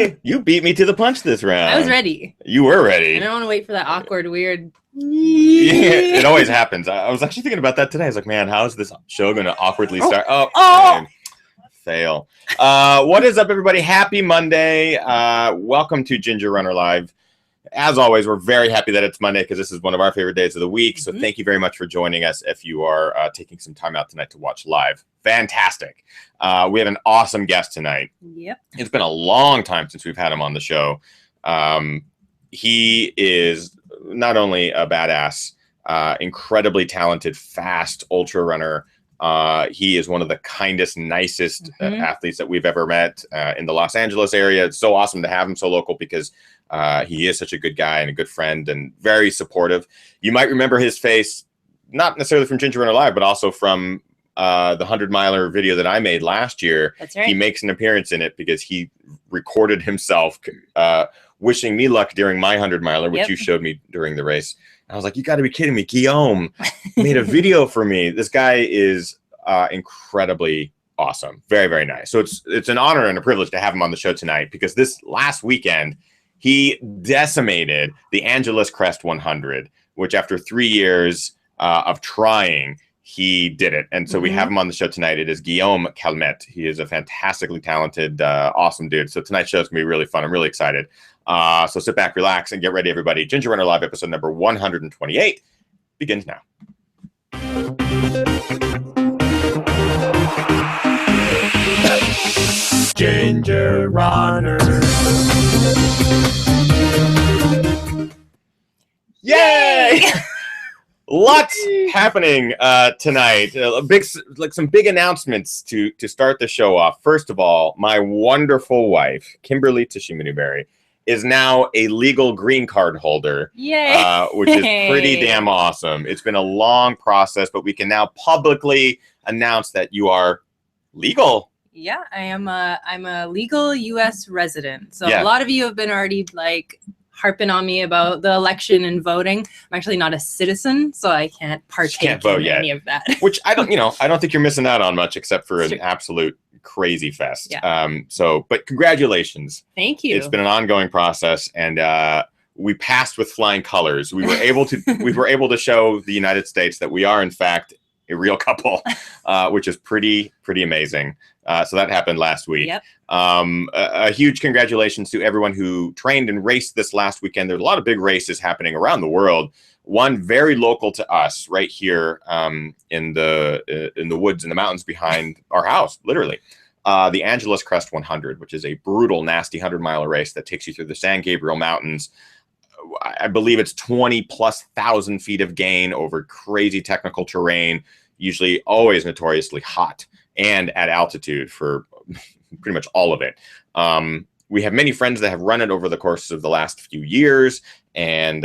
Hey, you beat me to the punch this round. I was ready. You were ready. I don't want to wait for that awkward, weird. Yeah, it always happens. I was actually thinking about that today. I was like, man, how is this show going to awkwardly start? Oh. Fail. What is up, everybody? Happy Monday. Welcome to Ginger Runner Live. As always, we're very happy that it's Monday because this is one of our favorite days of the week. So thank you very much for joining us if you are taking some time out tonight to watch live. Fantastic. We have an awesome guest tonight. Yep. It's been a long time since we've had him on the show. He is not only a badass, incredibly talented, fast ultra runner. He is one of the kindest, nicest athletes that we've ever met in the Los Angeles area. It's so awesome to have him so local because he is such a good guy and a good friend and very supportive. You might remember his face, not necessarily from Ginger Runner Live, but also from the 100-miler video that I made last year. That's right. He makes an appearance in it because he recorded himself wishing me luck during my 100-miler, which you showed me during the race. I was like, you got to be kidding me. Guillaume made a video for me. This guy is incredibly awesome. Very, very nice. So it's an honor and a privilege to have him on the show tonight because this last weekend, he decimated the Angeles Crest 100, which after 3 years of trying, he did it. And so we have him on the show tonight. It is Guillaume Calmettes. He is a fantastically talented, awesome dude. So tonight's show is going to be really fun. I'm really excited. So sit back, relax, and get ready, everybody. Ginger Runner Live episode number 128 begins now. Ginger Runner. Yay! Lots happening tonight. Some big announcements to start the show off. First of all, my wonderful wife, Kimberly Tishima-Newberry, is now a legal green card holder. Yay! Which is pretty damn awesome. It's been a long process, but we can now publicly announce that you are legal. Yeah, I'm a legal U.S. resident. So a lot of you have been already harping on me about the election and voting. I'm actually not a citizen, so I can't partake in any of that. Which I don't think you're missing out on much except for an absolute crazy fest. Yeah. But congratulations. Thank you. It's been an ongoing process, and we passed with flying colors. We were able to show the United States that we are in fact a real couple, which is pretty amazing. So that happened last week. Yep. A huge congratulations to everyone who trained and raced this last weekend. There's a lot of big races happening around the world. One very local to us right here in the woods in the mountains behind our house, literally. The Angeles Crest 100, which is a brutal, nasty 100-mile race that takes you through the San Gabriel Mountains. I believe it's 20,000+ feet of gain over crazy technical terrain, usually always notoriously hot and at altitude for pretty much all of it. We have many friends that have run it over the course of the last few years, and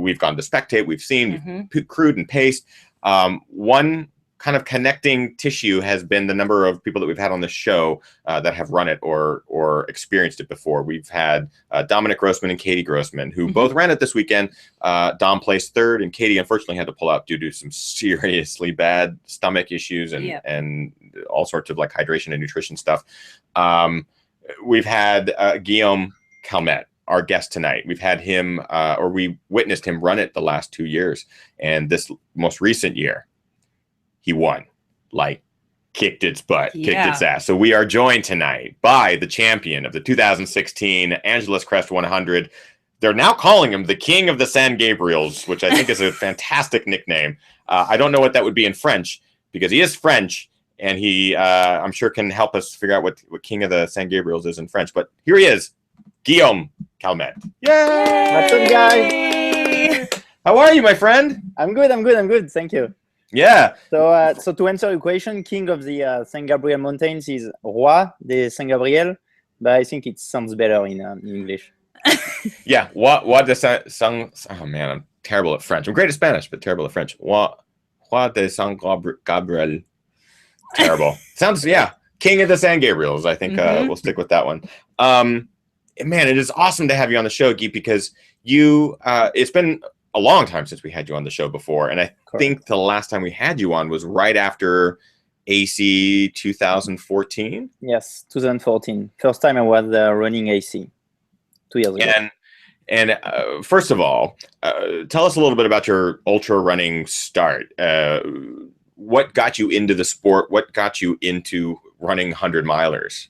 we've gone to spectate, we've seen, we've crewed and paced. One kind of connecting tissue has been the number of people that we've had on the show that have run it or experienced it before. We've had Dominic Grossman and Katie Grossman, who both ran it this weekend. Dom placed third, and Katie unfortunately had to pull out due to some seriously bad stomach issues and all sorts of hydration and nutrition stuff. We've had Guillaume Calmettes, our guest tonight. We've had him, or we witnessed him run it the last 2 years, and this most recent year, he won, kicked its butt, kicked its ass. So we are joined tonight by the champion of the 2016 Angeles Crest 100. They're now calling him the King of the San Gabriels, which I think is a fantastic nickname. I don't know what that would be in French because he is French, and he, I'm sure, can help us figure out what King of the San Gabriels is in French. But here he is, Guillaume Calmettes. Yay! What's up, guys? How are you, my friend? I'm good. Thank you. Yeah. So to answer your question, King of the San Gabriel Mountains is Roi de San Gabriel, but I think it sounds better in English. Yeah. Roi de San. Oh man, I'm terrible at French. I'm great at Spanish, but terrible at French. Roi de San Gabriel. Terrible. Sounds King of the San Gabriels. I think we'll stick with that one. Man, it is awesome to have you on the show, Guy, because you. It's been a long time since we had you on the show before, and I think the last time we had you on was right after AC 2014. Yes, 2014. First time I was running AC 2 years ago. And first of all, tell us a little bit about your ultra running start. What got you into the sport? What got you into running 100-milers?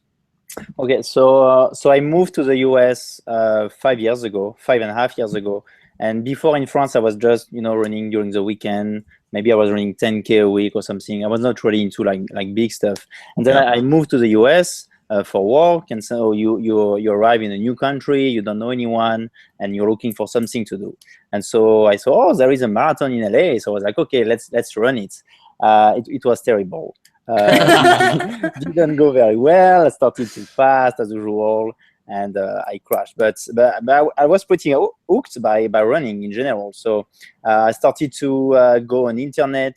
Okay, so I moved to the US 5 years ago, 5.5 years ago. And before in France, I was just, running during the weekend. Maybe I was running 10K a week or something. I was not really into like big stuff. And then I moved to the US for work. And so you arrive in a new country, you don't know anyone, and you're looking for something to do. And so I saw, there is a marathon in LA. So I was like, okay, let's run it. It was terrible. Didn't go very well. I started too fast as usual, and I crashed. But I was pretty hooked by running in general. So I started to go on internet,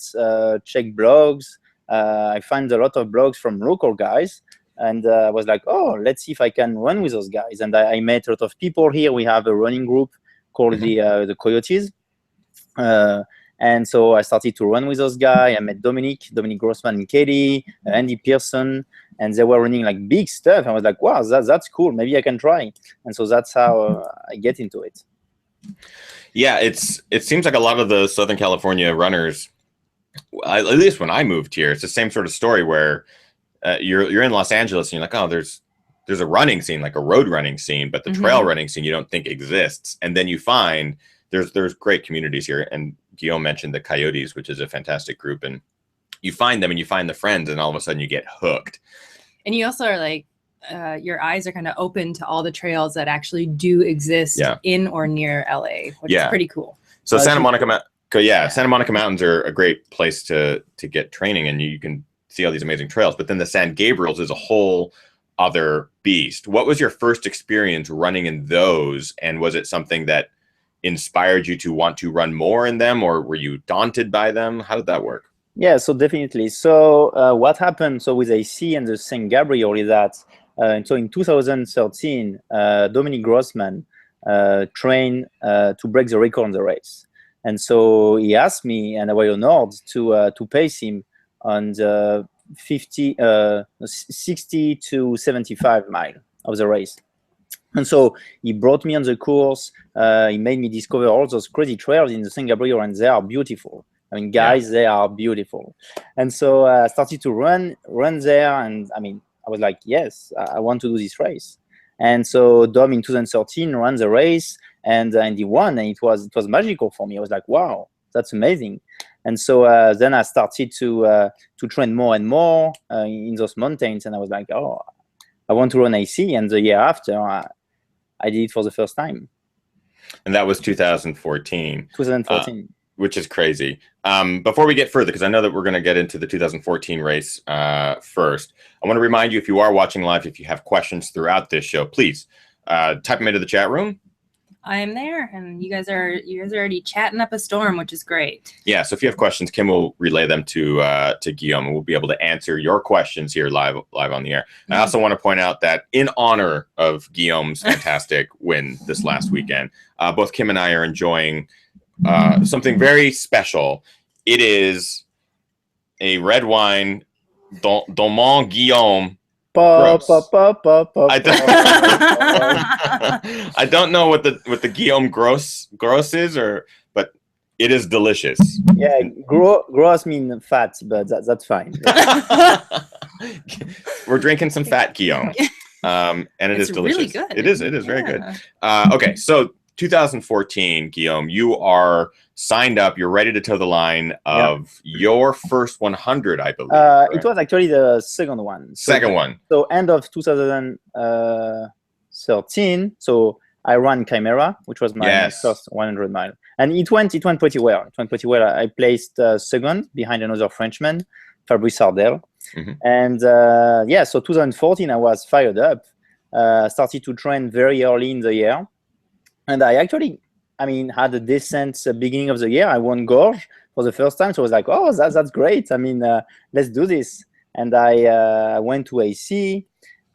check blogs. I find a lot of blogs from local guys, and I was like, oh, let's see if I can run with those guys. And I met a lot of people here. We have a running group called the Coyotes. And so I started to run with those guys. I met Dominic Grossman and Katie, Andy Pearson, and they were running like big stuff. I was like, wow, that's cool. Maybe I can try. And so that's how I get into it. Yeah, it seems like a lot of the Southern California runners, at least when I moved here, it's the same sort of story where you're in Los Angeles and you're like, oh, there's a running scene, like a road running scene, but the trail running scene you don't think exists. And then you find there's great communities here. And Guillaume mentioned the Coyotes, which is a fantastic group, and you find them and you find the friends, and all of a sudden you get hooked. And you also are like, your eyes are kind of open to all the trails that actually do exist in or near LA, which is pretty cool. So Santa Monica Mountains are a great place to get training, and you can see all these amazing trails. But then the San Gabriels is a whole other beast. What was your first experience running in those, and was it something that inspired you to want to run more in them, or were you daunted by them? How did that work? Yeah, so definitely. So what happened with AC and the San Gabriel is that so in 2013, Dominic Grossman trained to break the record on the race. And so he asked me, and I was honored to pace him on the 60 to 75 mile of the race. And so he brought me on the course. He made me discover all those crazy trails in the San Gabriel, and they are beautiful. I mean, guys, they are beautiful. And so I started to run there, and I mean, I was like, yes, I want to do this race. And so Dom in 2013 ran the race, and he won, and it was magical for me. I was like, wow, that's amazing. And so then I started to train more and more in those mountains, and I was like, oh, I want to run AC. And the year after, I did it for the first time. And that was 2014. 2014. Which is crazy. Before we get further, because I know that we're going to get into the 2014 race first, I want to remind you, if you are watching live, if you have questions throughout this show, please type them into the chat room. I am there, and you guys are already chatting up a storm, which is great. Yeah, so if you have questions, Kim will relay them to Guillaume, and we'll be able to answer your questions here live on the air. I also want to point out that in honor of Guillaume's fantastic win this last weekend, both Kim and I are enjoying something very special. It is a red wine, Domont Guillaume. I don't know what the Guillaume Gross is, but it is delicious. Yeah, gross means fat, but that's fine. We're drinking some fat Guillaume, and it's delicious. Really good. It is very good. Okay, so 2014, Guillaume, you are signed up. You're ready to toe the line of your first 100, I believe. It was actually the second one. So end of 2013. So I ran Chimera, which was my first 100 mile, and it went pretty well. I placed second behind another Frenchman, Fabrice Ardel. And so 2014, I was fired up. Started to train very early in the year. And I actually, had a decent beginning of the year. I won Gorge for the first time. So I was like, oh, that's great. Let's do this. And I went to AC,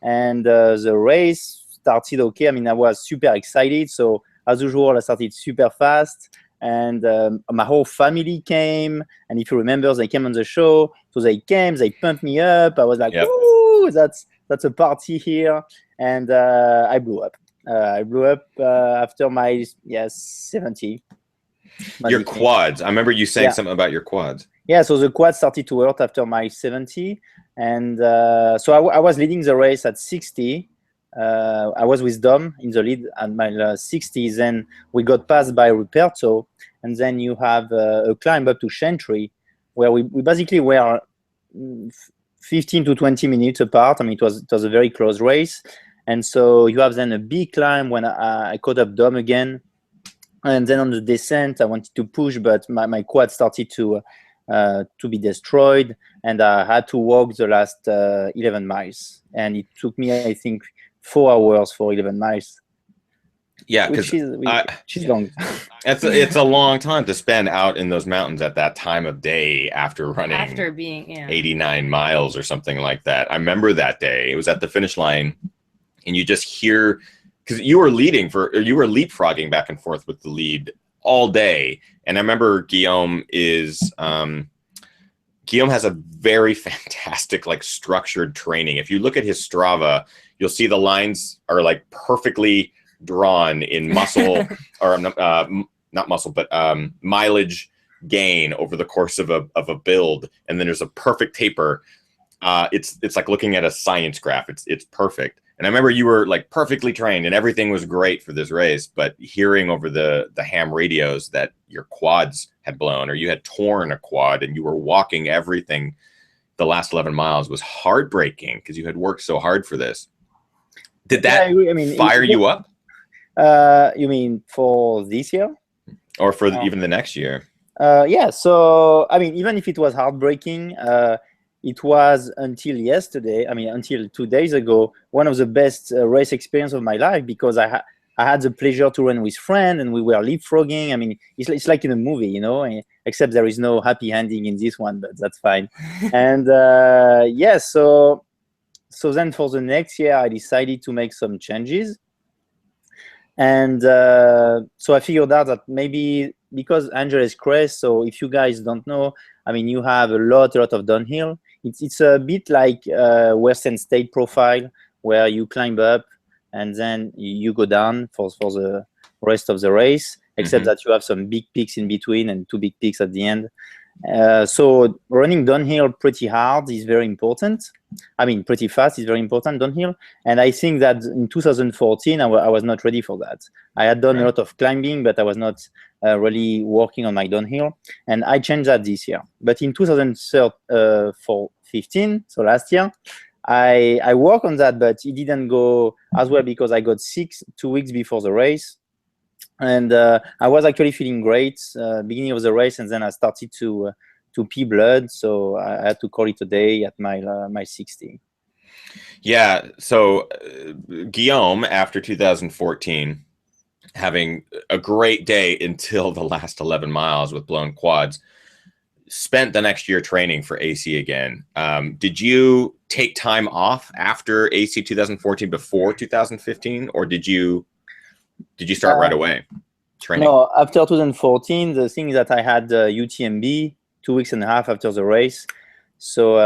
and the race started okay. I was super excited. So as usual, I started super fast. and my whole family came. And if you remember, they came on the show. So they came, they pumped me up. I was like, "Ooh, that's a party here," and I blew up. After my 70. Your quads. I remember you saying something about your quads. Yeah, so the quad started to hurt after my 70, and so I was leading the race at 60. I was with Dom in the lead at my 60s. Then we got passed by Ruperto, and then you have a climb up to Chantry, where we basically were 15 to 20 minutes apart. I mean, it was a very close race, and so you have then a big climb when I caught up Dom again, and then on the descent I wanted to push, but my quad started to be destroyed, and I had to walk the last 11 miles, and it took me, I think, 4 hours for 11 miles. Yeah, because she's long. It's a long time to spend out in those mountains at that time of day after being 89 miles or something like that. I remember that day. It was at the finish line, and you just hear, because you were leapfrogging back and forth with the lead all day. And I remember Guillaume has a very fantastic, like, structured training. If you look at his Strava, you'll see the lines are like perfectly drawn in muscle or not muscle, but mileage gain over the course of a build. And then there's a perfect taper. It's like looking at a science graph. It's perfect. And I remember you were like perfectly trained and everything was great for this race, but hearing over the ham radios that your quads had blown or you had torn a quad and you were walking everything the last 11 miles was heartbreaking because you had worked so hard for this. Did that fire you up? You mean for this year? Or for even the next year? Yeah, so, I mean, even if it was heartbreaking, it was until yesterday, until 2 days ago, one of the best race experience of my life, because I had the pleasure to run with friends and we were leapfrogging. I mean, it's like in a movie, you know, except there is no happy ending in this one, but that's fine. And yeah, so then for the next year, I decided to make some changes. And so I figured out that maybe because Angeles Crest, so if you guys don't know, I mean, you have a lot of downhill. It's a bit like Western State profile, where you climb up and then you go down for the rest of the race, except that you have some big peaks in between and 2 big peaks at the end. So running downhill pretty hard is very important. I mean, pretty fast is very important downhill. And I think that in 2014, I was not ready for that. I had done a lot of climbing, but I was not really working on my downhill. And I changed that this year. But in 2015, so last year, I worked on that, but it didn't go as well because I got sick 2 weeks before the race. And I was actually feeling great beginning of the race, and then I started to pee blood, so I had to call it a day at my 60. Yeah, so Guillaume, after 2014, having a great day until the last 11 miles with blown quads, spent the next year training for AC again. Did you take time off after AC 2014 before 2015, or did you start right away training? No, after 2014, the thing is that I had UTMB 2.5 weeks after the race. So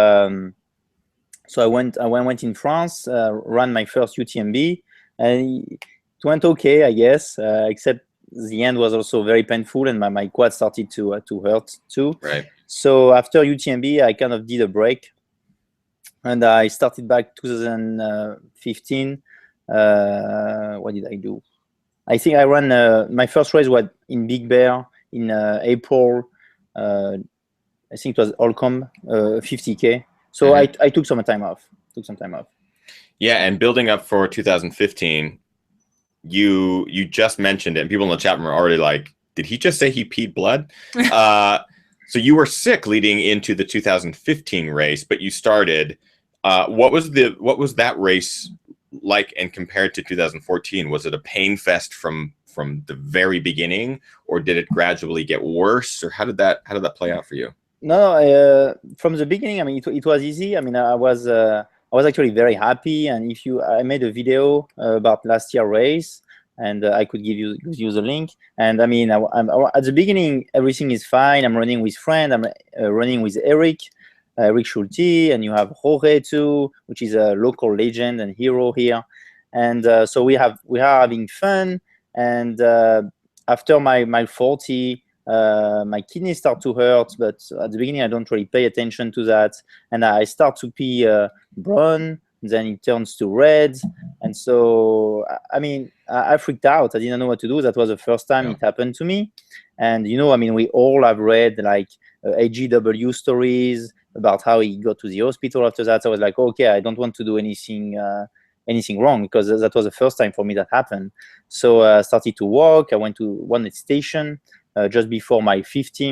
so I went in France, ran my first UTMB, and it went okay, I guess, except the end was also very painful and my quad started to hurt too. Right. So after UTMB, I kind of did a break, and I started back 2015. What did I do? I think I ran my first race was in Big Bear in April. I think it was Holcomb, 50K. So I took some time off. Yeah, and building up for 2015, you just mentioned it, and people in the chat room are already like, did he just say he peed blood? So you were sick leading into the 2015 race, but you started. What was that race like, and compared to 2014? Was it a pain fest from the very beginning, or did it gradually get worse, or how did that play out for you? No, from the beginning, I mean, it was easy. I mean, I was actually very happy, and I made a video about last year's race, and I could give you the link. And I mean, at the beginning, everything is fine. I'm running with friend. I'm running with Eric Schulte, and you have Jorge too, which is a local legend and hero here. And so we are having fun. And after my 40, my kidneys start to hurt, but at the beginning I don't really pay attention to that, and I start to pee brown. Then it turns to red, and so I mean I freaked out. I didn't know what to do. That was the first time it happened to me, and I mean we all have read like AGW stories about how he got to the hospital after that. So I was like, okay, I don't want to do anything wrong, because that was the first time for me that happened. So I started to walk. I went to one station just before my 50,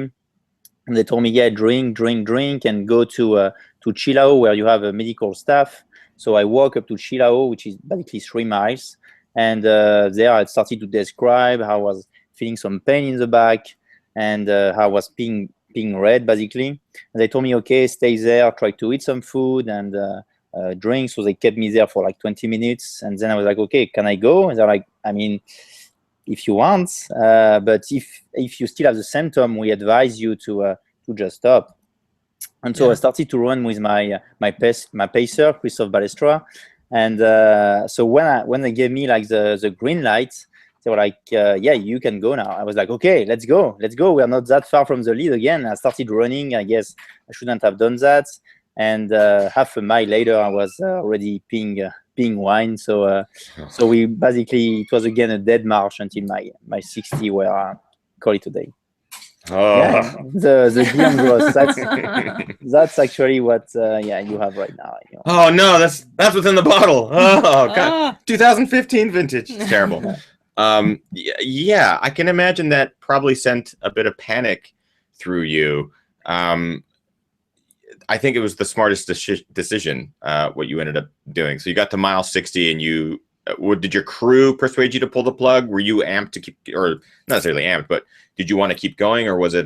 and they told me, yeah, drink, and go to Chilao, where you have a medical staff. So I walk up to Chilao, which is basically 3 miles, and there I started to describe how I was feeling some pain in the back, and how I was being red, basically. And they told me, okay, stay there, try to eat some food and drink. So they kept me there for like 20 minutes, and then I was like, okay, can I go? And they're like, I mean, if you want, but if you still have the symptom, we advise you to just stop. And so I started to run with my pacer, Christophe Balestra, and so when they gave me like the green light, they were like, yeah, you can go now. I was like, okay, let's go. We are not that far from the lead again. I started running. I guess I shouldn't have done that. And half a mile later, I was already peeing wine. So we basically, it was again a dead march until my 60, where I call it a day. Oh, yeah, the Guillaume Gross. That's actually what you have right now. Oh no, that's within the bottle. Oh god, 2015 vintage. It's terrible. Yeah, I can imagine that probably sent a bit of panic through you. I think it was the smartest decision, what you ended up doing. So you got to mile 60, and did your crew persuade you to pull the plug? Were you amped to keep, or not necessarily amped, but did you want to keep going, or was it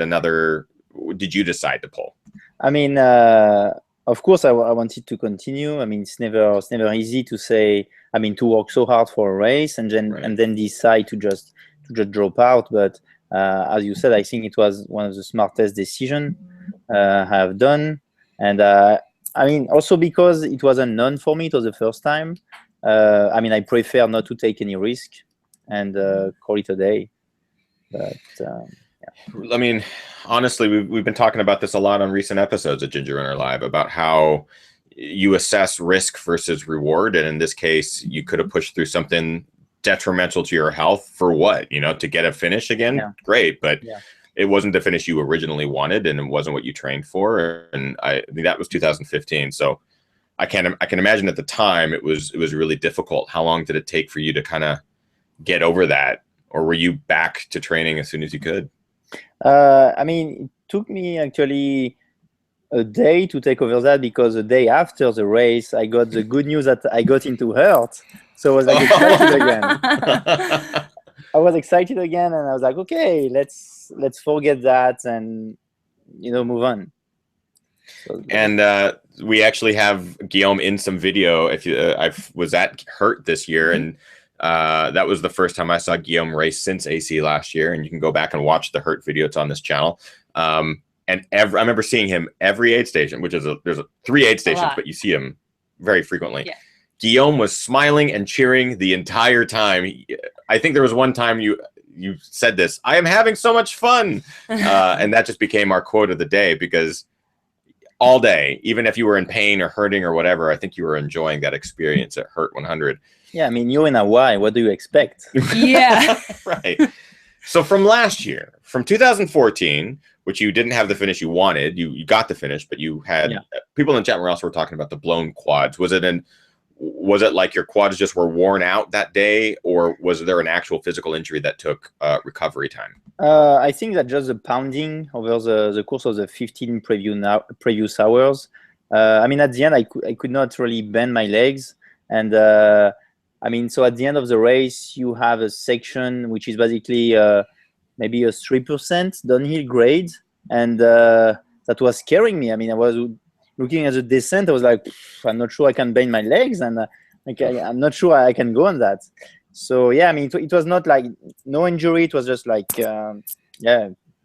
did you decide to pull? I mean, of course, I wanted to continue. I mean, it's never easy to say, I mean, to work so hard for a race and then decide to just drop out. But as you said, I think it was one of the smartest decisions I have done. And I mean, also because it was unknown for me, it was the first time. I mean, I prefer not to take any risk and call it a day. But I mean, honestly, we've been talking about this a lot on recent episodes of Ginger Runner Live, about how you assess risk versus reward, and in this case, you could have pushed through something detrimental to your health for what? To get a finish again? Yeah. Great, but it wasn't the finish you originally wanted, and it wasn't what you trained for. And I mean, that was 2015, so I can imagine at the time it was really difficult. How long did it take for you to kind of get over that, or were you back to training as soon as you could? I mean, it took me actually a day to take over that, because the day after the race, I got the good news that I got into hurt. So I was like excited again. I was excited again, and I was like, okay, let's forget that and move on. So, and we actually have Guillaume in some video. If you, I was at Hurt this year, and that was the first time I saw Guillaume race since AC last year. And you can go back and watch the Hurt video. It's on this channel. And I remember seeing him every aid station, which is there's 3 aid stations, but you see him very frequently. Yeah. Guillaume was smiling and cheering the entire time. I think there was one time you said this, "I am having so much fun," and that just became our quote of the day, because all day, even if you were in pain or hurting or whatever, I think you were enjoying that experience at Hurt 100. Yeah, I mean, you're in Hawaii. What do you expect? Yeah. Right. So from last year, from 2014, which you didn't have the finish you wanted, you got the finish, but you had people in the chat room also were talking about the blown quads. Was it like your quads just were worn out that day, or was there an actual physical injury that took recovery time? I think that just the pounding over the course of the 15 previous hours. I mean, at the end, I could not really bend my legs. And I mean, so at the end of the race, you have a section which is basically maybe a 3% downhill grade. And that was scaring me. I mean, I was looking at the descent. I was like, I'm not sure I can bend my legs. And I'm not sure I can go on that. So yeah, I mean, it was not like no injury. It was just like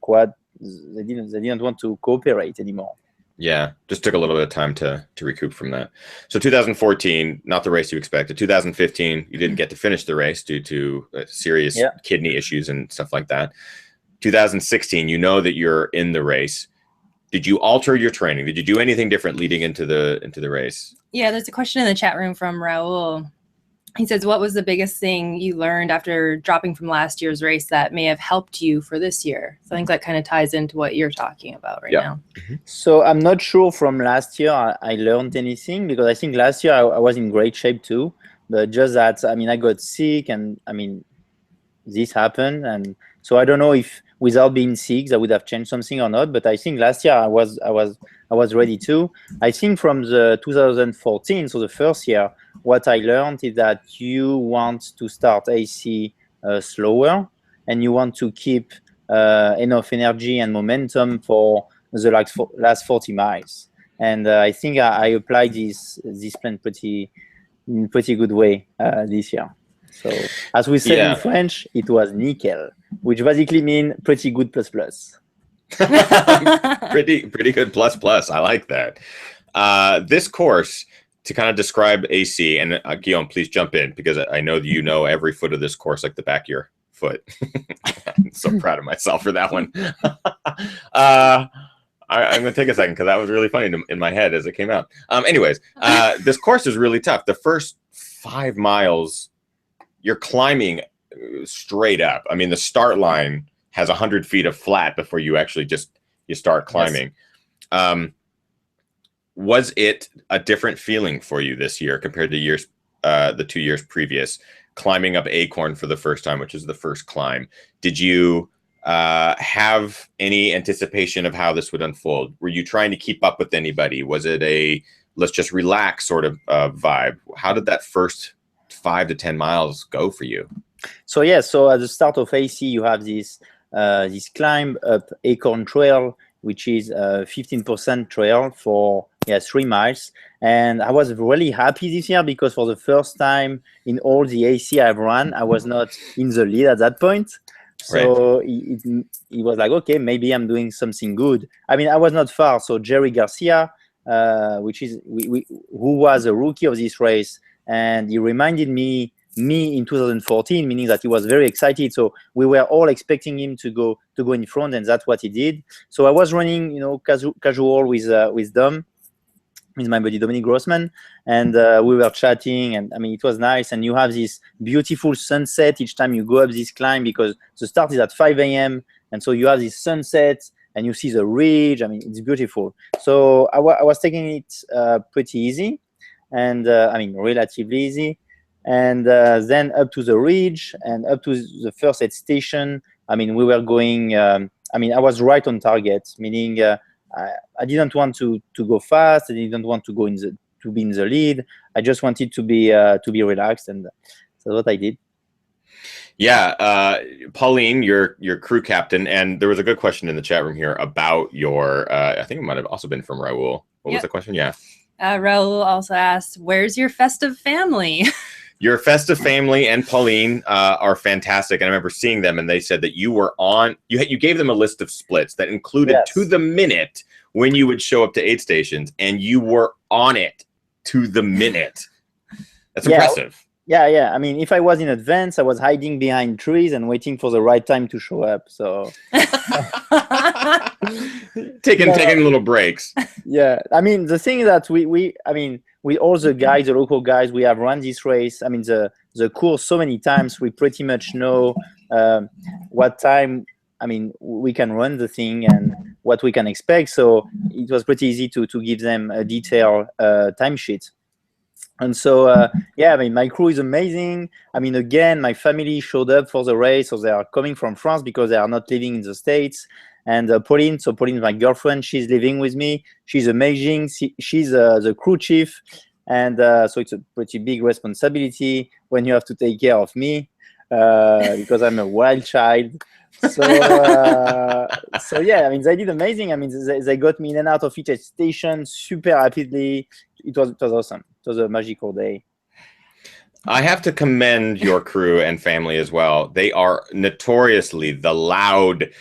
quad. They didn't want to cooperate anymore. Yeah, just took a little bit of time to recoup from that. So 2014, not the race you expected. 2015, you didn't get to finish the race due to serious kidney issues and stuff like that. 2016, you know that you're in the race. Did you alter your training? Did you do anything different leading into the race? Yeah, there's a question in the chat room from Raul. He says, what was the biggest thing you learned after dropping from last year's race that may have helped you for this year? So I think that kind of ties into what you're talking about right now. So I'm not sure from last year I learned anything, because I think last year I was in great shape too. But just that, I mean, I got sick, and I mean, this happened. And so I don't know if without being sick I would have changed something or not. But I think last year I was ready too. I think from the 2014, so the first year, what I learned is that you want to start AC slower, and you want to keep enough energy and momentum for the last 40 miles. And I think I applied this plan in pretty good way this year. So as we say in French, it was nickel, which basically means pretty good plus plus. pretty good plus plus. I like that. This course, to kind of describe AC, and Guillaume, please jump in, because I know that you know every foot of this course like the back of your foot. I'm so proud of myself for that one. I'm going to take a second, because that was really funny in my head as it came out. Anyways, this course is really tough. The first 5 miles, you're climbing straight up. I mean, the start line has 100 feet of flat before you actually you start climbing. Yes. Was it a different feeling for you this year compared to the 2 years previous, climbing up Acorn for the first time, which is the first climb? Did you have any anticipation of how this would unfold? Were you trying to keep up with anybody? Was it a let's just relax sort of vibe? How did that first 5 to 10 miles go for you? So yeah, so at the start of AC, you have this climb up Acorn Trail, which is a 15% trail for 3 miles. And I was really happy this year, because for the first time in all the AC I've run, I was not in the lead at that point. So it was like, okay, maybe I'm doing something good. I mean, I was not far. So Jerry Garcia, who was a rookie of this race, and he reminded me in 2014, meaning that he was very excited. So we were all expecting him to go in front, and that's what he did. So I was running, casual with Dom, with my buddy Dominic Grossman, and we were chatting, and I mean, it was nice. And you have this beautiful sunset each time you go up this climb, because the start is at 5 a.m. and so you have this sunset and you see the ridge. I mean, it's beautiful. So I was taking it pretty easy, and I mean, relatively easy. And then up to the ridge and up to the first aid station, I mean, we were going, I mean, I was right on target, meaning I didn't want to go fast. I didn't want to be in the lead. I just wanted to be relaxed, and that's what I did. Yeah, Pauline, your crew captain, and there was a good question in the chat room here about your. I think it might have also been from Raul. What was the question? Yeah. Raul also asked, "Where's your festive family?" Your festive family and Pauline are fantastic, and I remember seeing them, and they said that you were on. You gave them a list of splits that included to the minute when you would show up to aid stations, and you were on it to the minute. That's impressive. Yeah. I mean, if I was in advance, I was hiding behind trees and waiting for the right time to show up. So taking little breaks. Yeah, I mean, the thing that with all the guys, the local guys, we have run this race. I mean, the course so many times, we pretty much know what time, I mean, we can run the thing and what we can expect. So it was pretty easy to give them a detailed timesheet. And so, I mean, my crew is amazing. I mean, again, my family showed up for the race. So they are coming from France because they are not living in the States. And Pauline, my girlfriend, she's living with me. She's amazing. She's the crew chief. And so it's a pretty big responsibility when you have to take care of me because I'm a wild child. So yeah, I mean, they did amazing. I mean, they got me in and out of each station super rapidly. It was awesome. It was a magical day. I have to commend your crew and family as well. They are notoriously the loud,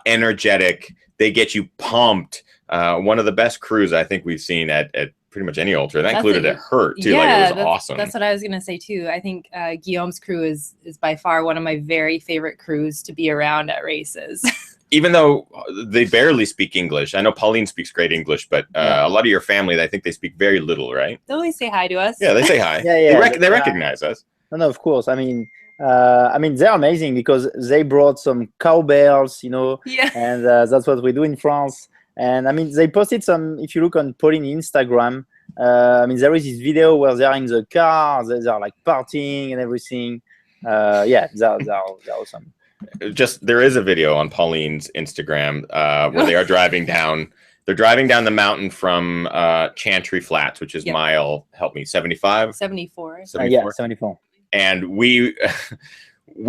energetic. They get you pumped. One of the best crews I think we've seen at pretty much any ultra. That included at Hurt too. Yeah, like it was awesome. That's what I was gonna say too. I think Guillaume's crew is by far one of my very favorite crews to be around at races. Even though they barely speak English. I know Pauline speaks great English, but a lot of your family, I think they speak very little, right? They always say hi to us. Yeah, they say hi. They recognize us. No, of course. I mean, they're amazing because they brought some cowbells, you know, and that's what we do in France. And I mean, they posted some, if you look on Pauline Instagram, I mean, there is this video where they're in the car, they're like partying and everything. Yeah, they're awesome. There is a video on Pauline's Instagram where they are driving down. They're driving down the mountain from Chantry Flats, which is mile, help me, 75? 74. 74. 74. And we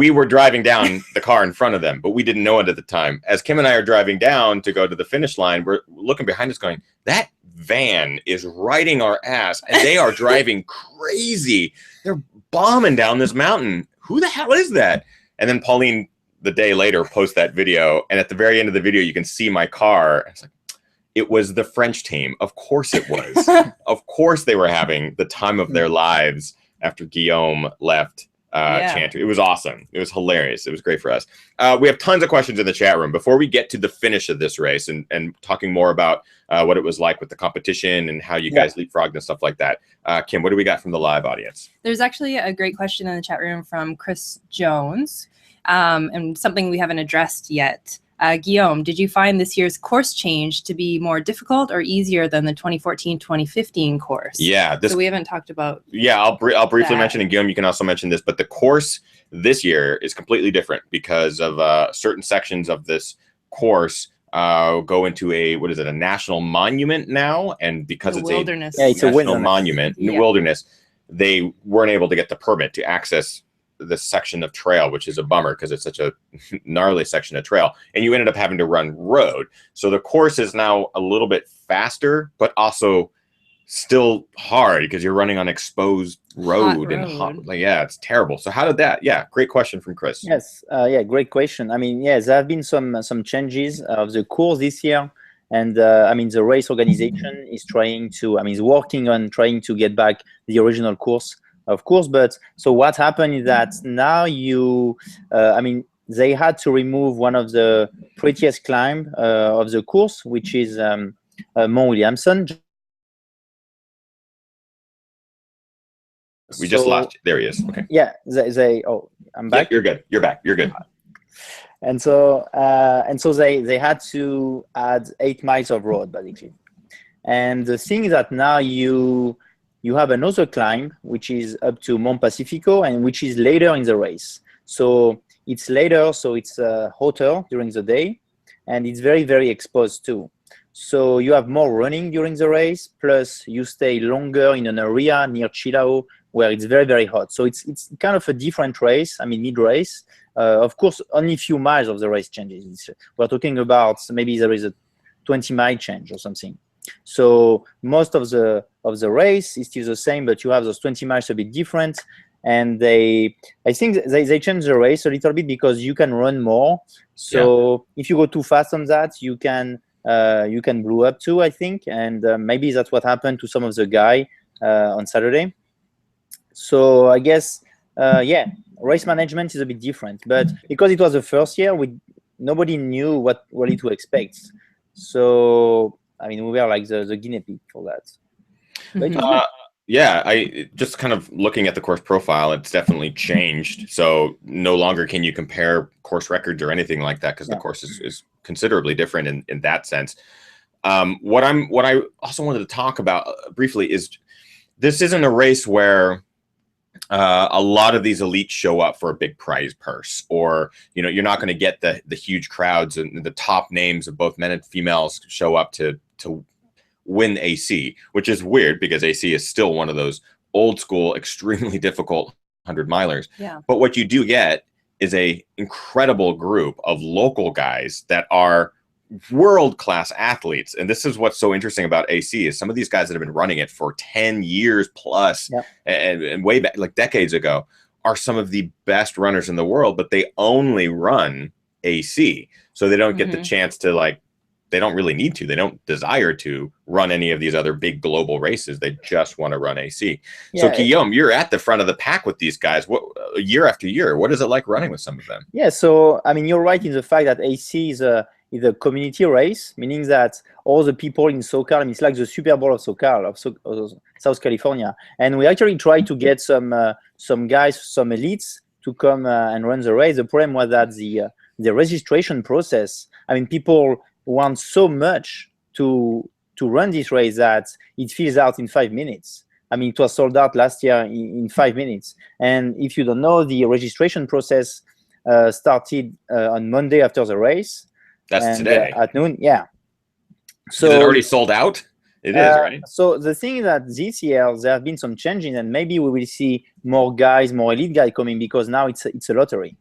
were driving down the car in front of them, but we didn't know it at the time. As Kim and I are driving down to go to the finish line, we're looking behind us going, that van is riding our ass, and they are driving crazy. They're bombing down this mountain. Who the hell is that? And then Pauline, the day later, posts that video, and at the very end of the video, you can see my car. It's like, it was the French team. Of course it was. Of course they were having the time of their lives after Guillaume left Chantry. It was awesome. It was hilarious. It was great for us. We have tons of questions in the chat room. Before we get to the finish of this race and talking more about what it was like with the competition and how you guys leapfrogged and stuff like that, Kim, what do we got from the live audience? There's actually a great question in the chat room from Chris Jones, and something we haven't addressed yet. Guillaume, did you find this year's course change to be more difficult or easier than the 2014-2015 course? Yeah. So we haven't talked about I'll briefly mention, and Guillaume, you can also mention this, but the course this year is completely different because of certain sections of this course go into a national monument now, and because it's wilderness. It's a national monument in the wilderness, they weren't able to get the permit to access this section of trail, which is a bummer because it's such a gnarly section of trail, and you ended up having to run road. So the course is now a little bit faster, but also still hard because you're running on exposed road and hot. Like, it's terrible. So how did that? Yeah, great question from Chris. Yes, great question. I mean, there have been some changes of the course this year, and I mean, the race organization is working on trying to get back the original course, of course. But so what happened is that now they had to remove one of the prettiest climb of the course, which is Mont Williamson. We just lost you. There he is. Okay. Yeah, I'm back. Yeah, you're good. You're back. You're good. And so they had to add 8 miles of road basically. And the thing is that now you have another climb which is up to Mont Pacifico, and which is later in the race. So it's later, so it's hotter during the day, and it's very, very exposed too. So you have more running during the race, plus you stay longer in an area near Chilao where it's very, very hot. So it's kind of a different race, mid-race. Of course, only a few miles of the race changes. We're talking about maybe there is a 20-mile change or something. So most of the race is still the same, but you have those 20 miles a bit different. And I think they changed the race a little bit because you can run more. So if you go too fast on that, you can blow up too, I think. And maybe that's what happened to some of the guy on Saturday. So I guess, race management is a bit different. But because it was the first year, nobody knew what really to expect. So, I mean, we were like the guinea pig for that. But, I just kind of looking at the course profile, it's definitely changed. So no longer can you compare course records or anything like that because the course is considerably different in that sense. What I also wanted to talk about briefly is this isn't a race where a lot of these elites show up for a big prize purse, or you're not going to get the huge crowds and the top names of both men and females show up to win AC, which is weird because AC is still one of those old school, extremely difficult 100-milers. Yeah. But what you do get is a incredible group of local guys that are world-class athletes. And this is what's so interesting about AC is some of these guys that have been running it for 10 years plus and way back, like decades ago, are some of the best runners in the world, but they only run AC. So they don't get the chance to, like, they don't really need to. They don't desire to run any of these other big global races. They just want to run AC. So Guillaume, you're at the front of the pack with these guys. What, year after year, what is it like running with some of them? Yeah, so I mean, you're right in the fact that AC is a community race, meaning that all the people in SoCal, I mean, it's like the Super Bowl of SoCal, of South California. And we actually tried to get some guys, some elites to come and run the race. The problem was that the registration process, I mean, people want so much to run this race that it fills out in 5 minutes. I mean, it was sold out last year in 5 minutes. And if you don't know, the registration process started on Monday after the race. That's today. At noon, yeah. So is it already sold out? It is, right? So the thing is that this year there have been some changes, and maybe we will see more guys, more elite guys coming, because now it's a lottery.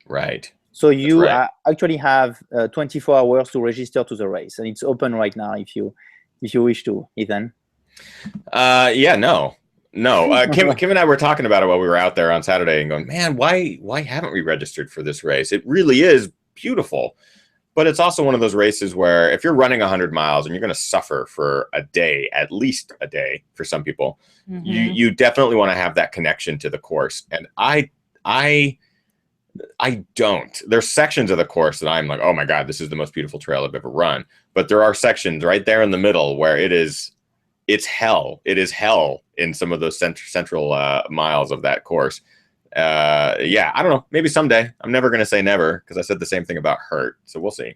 Right. So you actually have 24 hours to register to the race, and it's open right now if you wish to, Ethan. No. Kim and I were talking about it while we were out there on Saturday and going, man, why haven't we registered for this race? It really is beautiful. But it's also one of those races where if you're running 100 miles and you're going to suffer for a day, at least a day for some people, you definitely want to have that connection to the course. And I don't. There's sections of the course that I'm like, oh my God, this is the most beautiful trail I've ever run. But there are sections right there in the middle where it's hell. It is hell in some of those central miles of that course. I don't know. Maybe someday. I'm never going to say never, because I said the same thing about Hurt. So we'll see.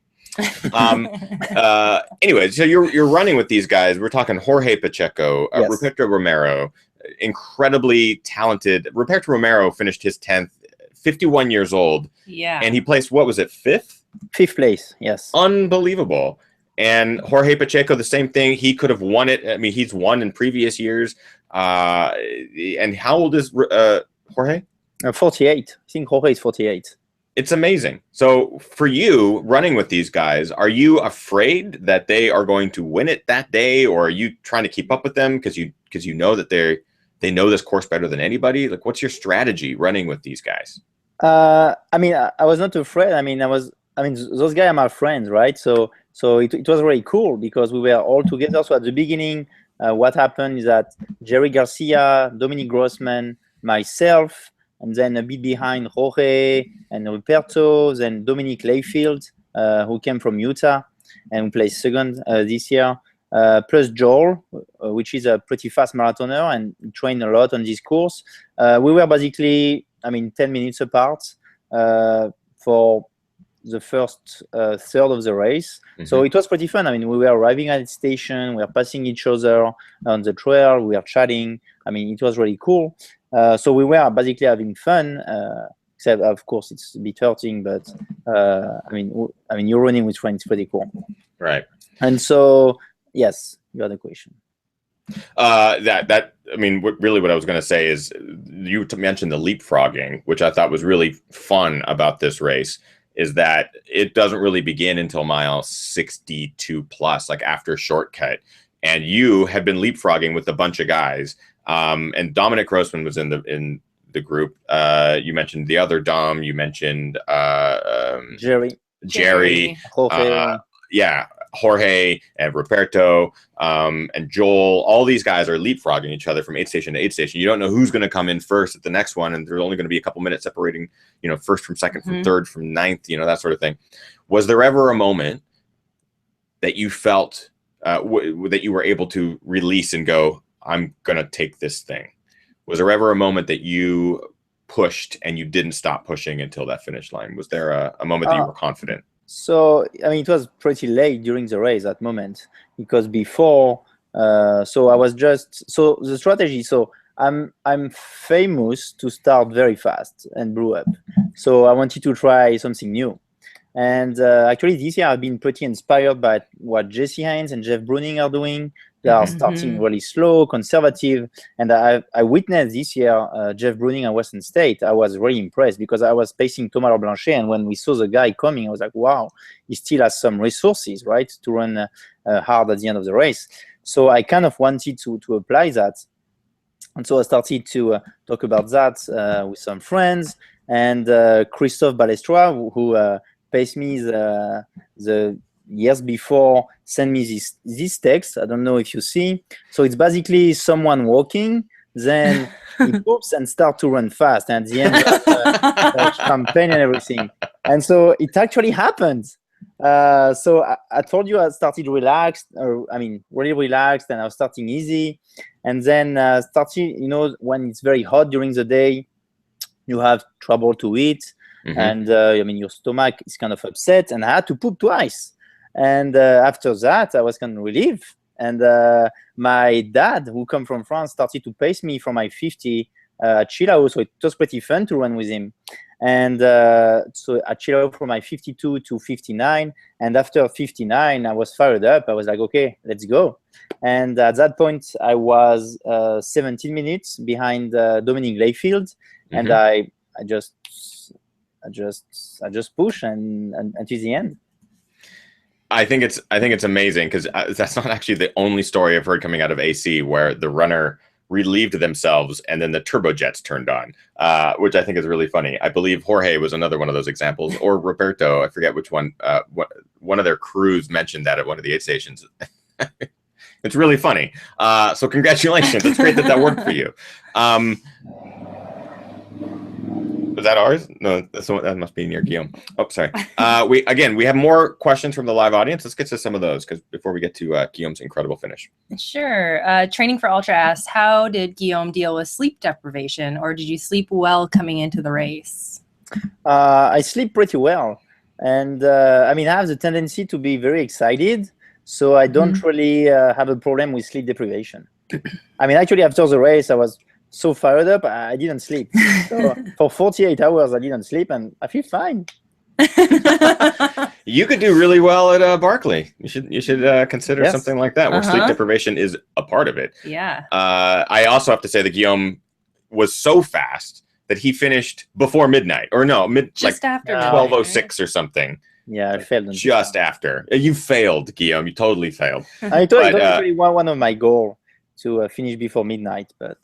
Anyway, so you're running with these guys. We're talking Jorge Pacheco, Ruperto Romero, incredibly talented. Ruperto Romero finished his 10th, 51 years old. Yeah. And he placed, what was it, fifth? Fifth place, yes. Unbelievable. And Jorge Pacheco, the same thing. He could have won it. I mean, he's won in previous years. And how old is Jorge? 48. I think Jorge is 48. It's amazing. So for you running with these guys, are you afraid that they are going to win it that day, or are you trying to keep up with them because you know that they know this course better than anybody? Like, what's your strategy running with these guys? I mean, I was not afraid. I mean, those guys are my friends, right? So it was really cool because we were all together. So at the beginning, what happened is that Jerry Garcia, Dominic Grossman, myself, and then a bit behind Jorge and Ruperto, then Dominic Layfield, who came from Utah and placed second this year, plus Joel, which is a pretty fast marathoner and trained a lot on this course. We were basically, 10 minutes apart for the first third of the race. So it was pretty fun. I mean, we were arriving at the station, we were passing each other on the trail, we were chatting. I mean, it was really cool. So we were basically having fun, except of course it's a bit hurting, but you're running with friends, pretty cool. Right. And so, yes, you had a question. Really what I was going to say is you mentioned the leapfrogging, which I thought was really fun about this race, is that it doesn't really begin until mile 62 plus, like after shortcut. And you have been leapfrogging with a bunch of guys. And Dominic Grossman was in the group. You mentioned the other Dom. You mentioned Jerry. Jorge and Ruperto and Joel. All these guys are leapfrogging each other from aid station to aid station. You don't know who's going to come in first at the next one, and there's only going to be a couple minutes separating, first from second, from third, from ninth, that sort of thing. Was there ever a moment that you felt that you were able to release and go, I'm going to take this thing? Was there ever a moment that you pushed and you didn't stop pushing until that finish line? Was there a moment that you were confident? So, it was pretty late during the race, that moment, because before, the strategy, I'm famous to start very fast and blew up. So I wanted to try something new. And actually this year I've been pretty inspired by what Jesse Haynes and Jeff Bruning are doing. They are starting really slow, conservative. And I witnessed this year Jeff Bruning at Western State. I was really impressed because I was pacing Thomas Blanchet, and when we saw the guy coming, I was like, wow, he still has some resources, right, to run hard at the end of the race. So I kind of wanted to apply that. And so I started to talk about that with some friends. And Christophe Balestrois, who paced me the years before, sent me this text. I don't know if you see. So it's basically someone walking, then he poops and start to run fast. And at the end, champagne and everything. And so it actually happened. So I told you I started relaxed, really relaxed, and I was starting easy. And then starting, when it's very hot during the day, you have trouble to eat. And your stomach is kind of upset, and I had to poop twice. And after that, I was kind of relieved. And my dad, who come from France, started to pace me from my 50 at Chilao, so it was pretty fun to run with him. And so at Chilao from my 52 to 59, and after 59, I was fired up. I was like, okay, let's go. And at that point, I was 17 minutes behind Dominic Layfield, and I just push and until the end. I think it's amazing because that's not actually the only story I've heard coming out of AC where the runner relieved themselves and then the turbojets turned on, which I think is really funny. I believe Jorge was another one of those examples, or Roberto, I forget which one. One of their crews mentioned that at one of the aid stations. It's really funny. So congratulations. It's great that worked for you. Was that ours? No, that must be near Guillaume. Oh, sorry. We have more questions from the live audience. Let's get to some of those before we get to Guillaume's incredible finish. Sure. Training for Ultra asks, how did Guillaume deal with sleep deprivation, or did you sleep well coming into the race? I sleep pretty well, and I have the tendency to be very excited, so I don't really have a problem with sleep deprivation. Actually, after the race, I was so fired up, I didn't sleep. So for 48 hours, I didn't sleep, and I feel fine. You could do really well at Barkley. You should consider something like that, where sleep deprivation is a part of it. Yeah. I also have to say that Guillaume was so fast that he finished before midnight, or no, just after 12:06 or something. Yeah, I failed. Just after. You failed, Guillaume. You totally failed. I thought it was actually one of my goals to finish before midnight, but.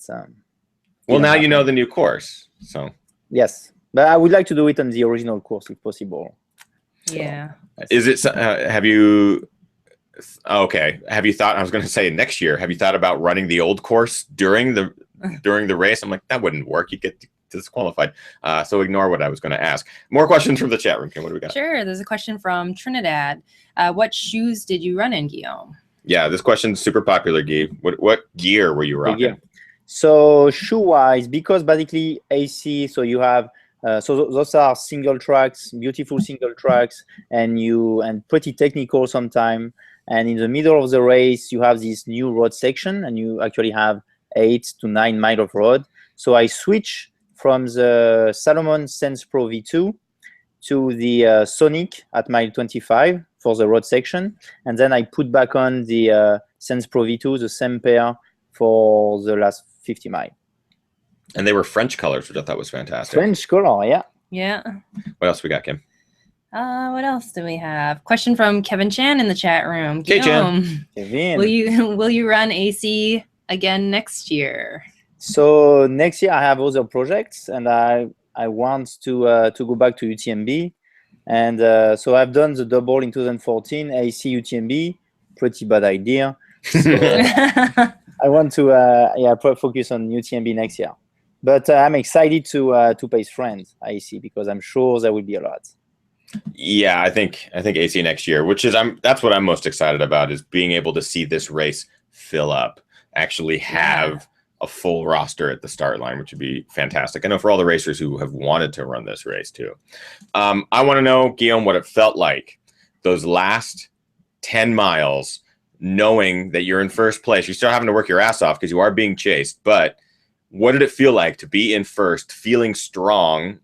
Well, now you know the new course, so. Yes, but I would like to do it on the original course if possible. Yeah. Is it? Have you? Okay. Have you thought? I was going to say next year. Have you thought about running the old course during the race? I'm like, that wouldn't work. You get disqualified. So ignore what I was going to ask. More questions from the chat room. Kim, what do we got? Sure. There's a question from Trinidad. What shoes did you run in, Guillaume? Yeah, this question's super popular, Guy. What gear were you rocking? So shoe-wise, because basically AC, so you have so those are single tracks, beautiful single tracks, and pretty technical sometimes. And in the middle of the race, you have this new road section, and you actually have 8 to 9 miles of road. So I switch from the Salomon Sense Pro V2 to the Sonic at mile 25 for the road section, and then I put back on the Sense Pro V2, the same pair, for the last 50 miles. And they were French colors, which I thought was fantastic. French color, yeah. Yeah. What else we got, Kim? What else do we have? Question from Kevin Chan in the chat room. Hey, Chan. Kevin. Will you run AC again next year? So next year I have other projects, and I want to go back to UTMB, and so I've done the double in 2014, AC UTMB, pretty bad idea. So, I want to focus on UTMB next year, but I'm excited to pace friends AC because I'm sure there will be a lot. Yeah, I think AC next year, that's what I'm most excited about, is being able to see this race fill up, actually have a full roster at the start line, which would be fantastic. I know for all the racers who have wanted to run this race too. I want to know, Guillaume, what it felt like those last 10 miles, knowing that you're in first place. You're still having to work your ass off because you are being chased, but what did it feel like to be in first, feeling stronger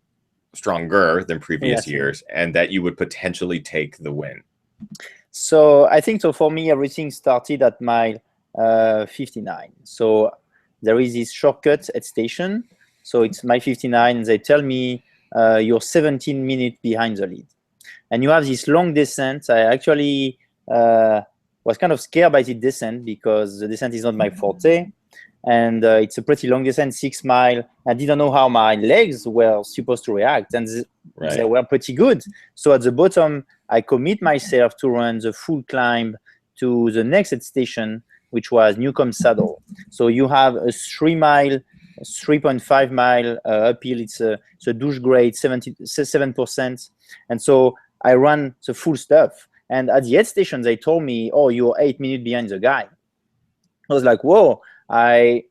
than previous years, and that you would potentially take the win? So I think for me, everything started at mile 59. So there is this shortcut at station. So it's my 59, and they tell me you're 17 minutes behind the lead. And you have this long descent. I actually was kind of scared by the descent because the descent is not my forte. And it's a pretty long descent, 6 miles. I didn't know how my legs were supposed to react, and they were pretty good. So at the bottom, I commit myself to run the full climb to the next station, which was Newcomb Saddle. So you have a 3 mile, 3.5 mile uphill. It's a douche grade, 7%. And so I ran the full stuff. And at the aid station, they told me, "Oh, you're 8 minutes behind the guy." I was like, "Whoa!" I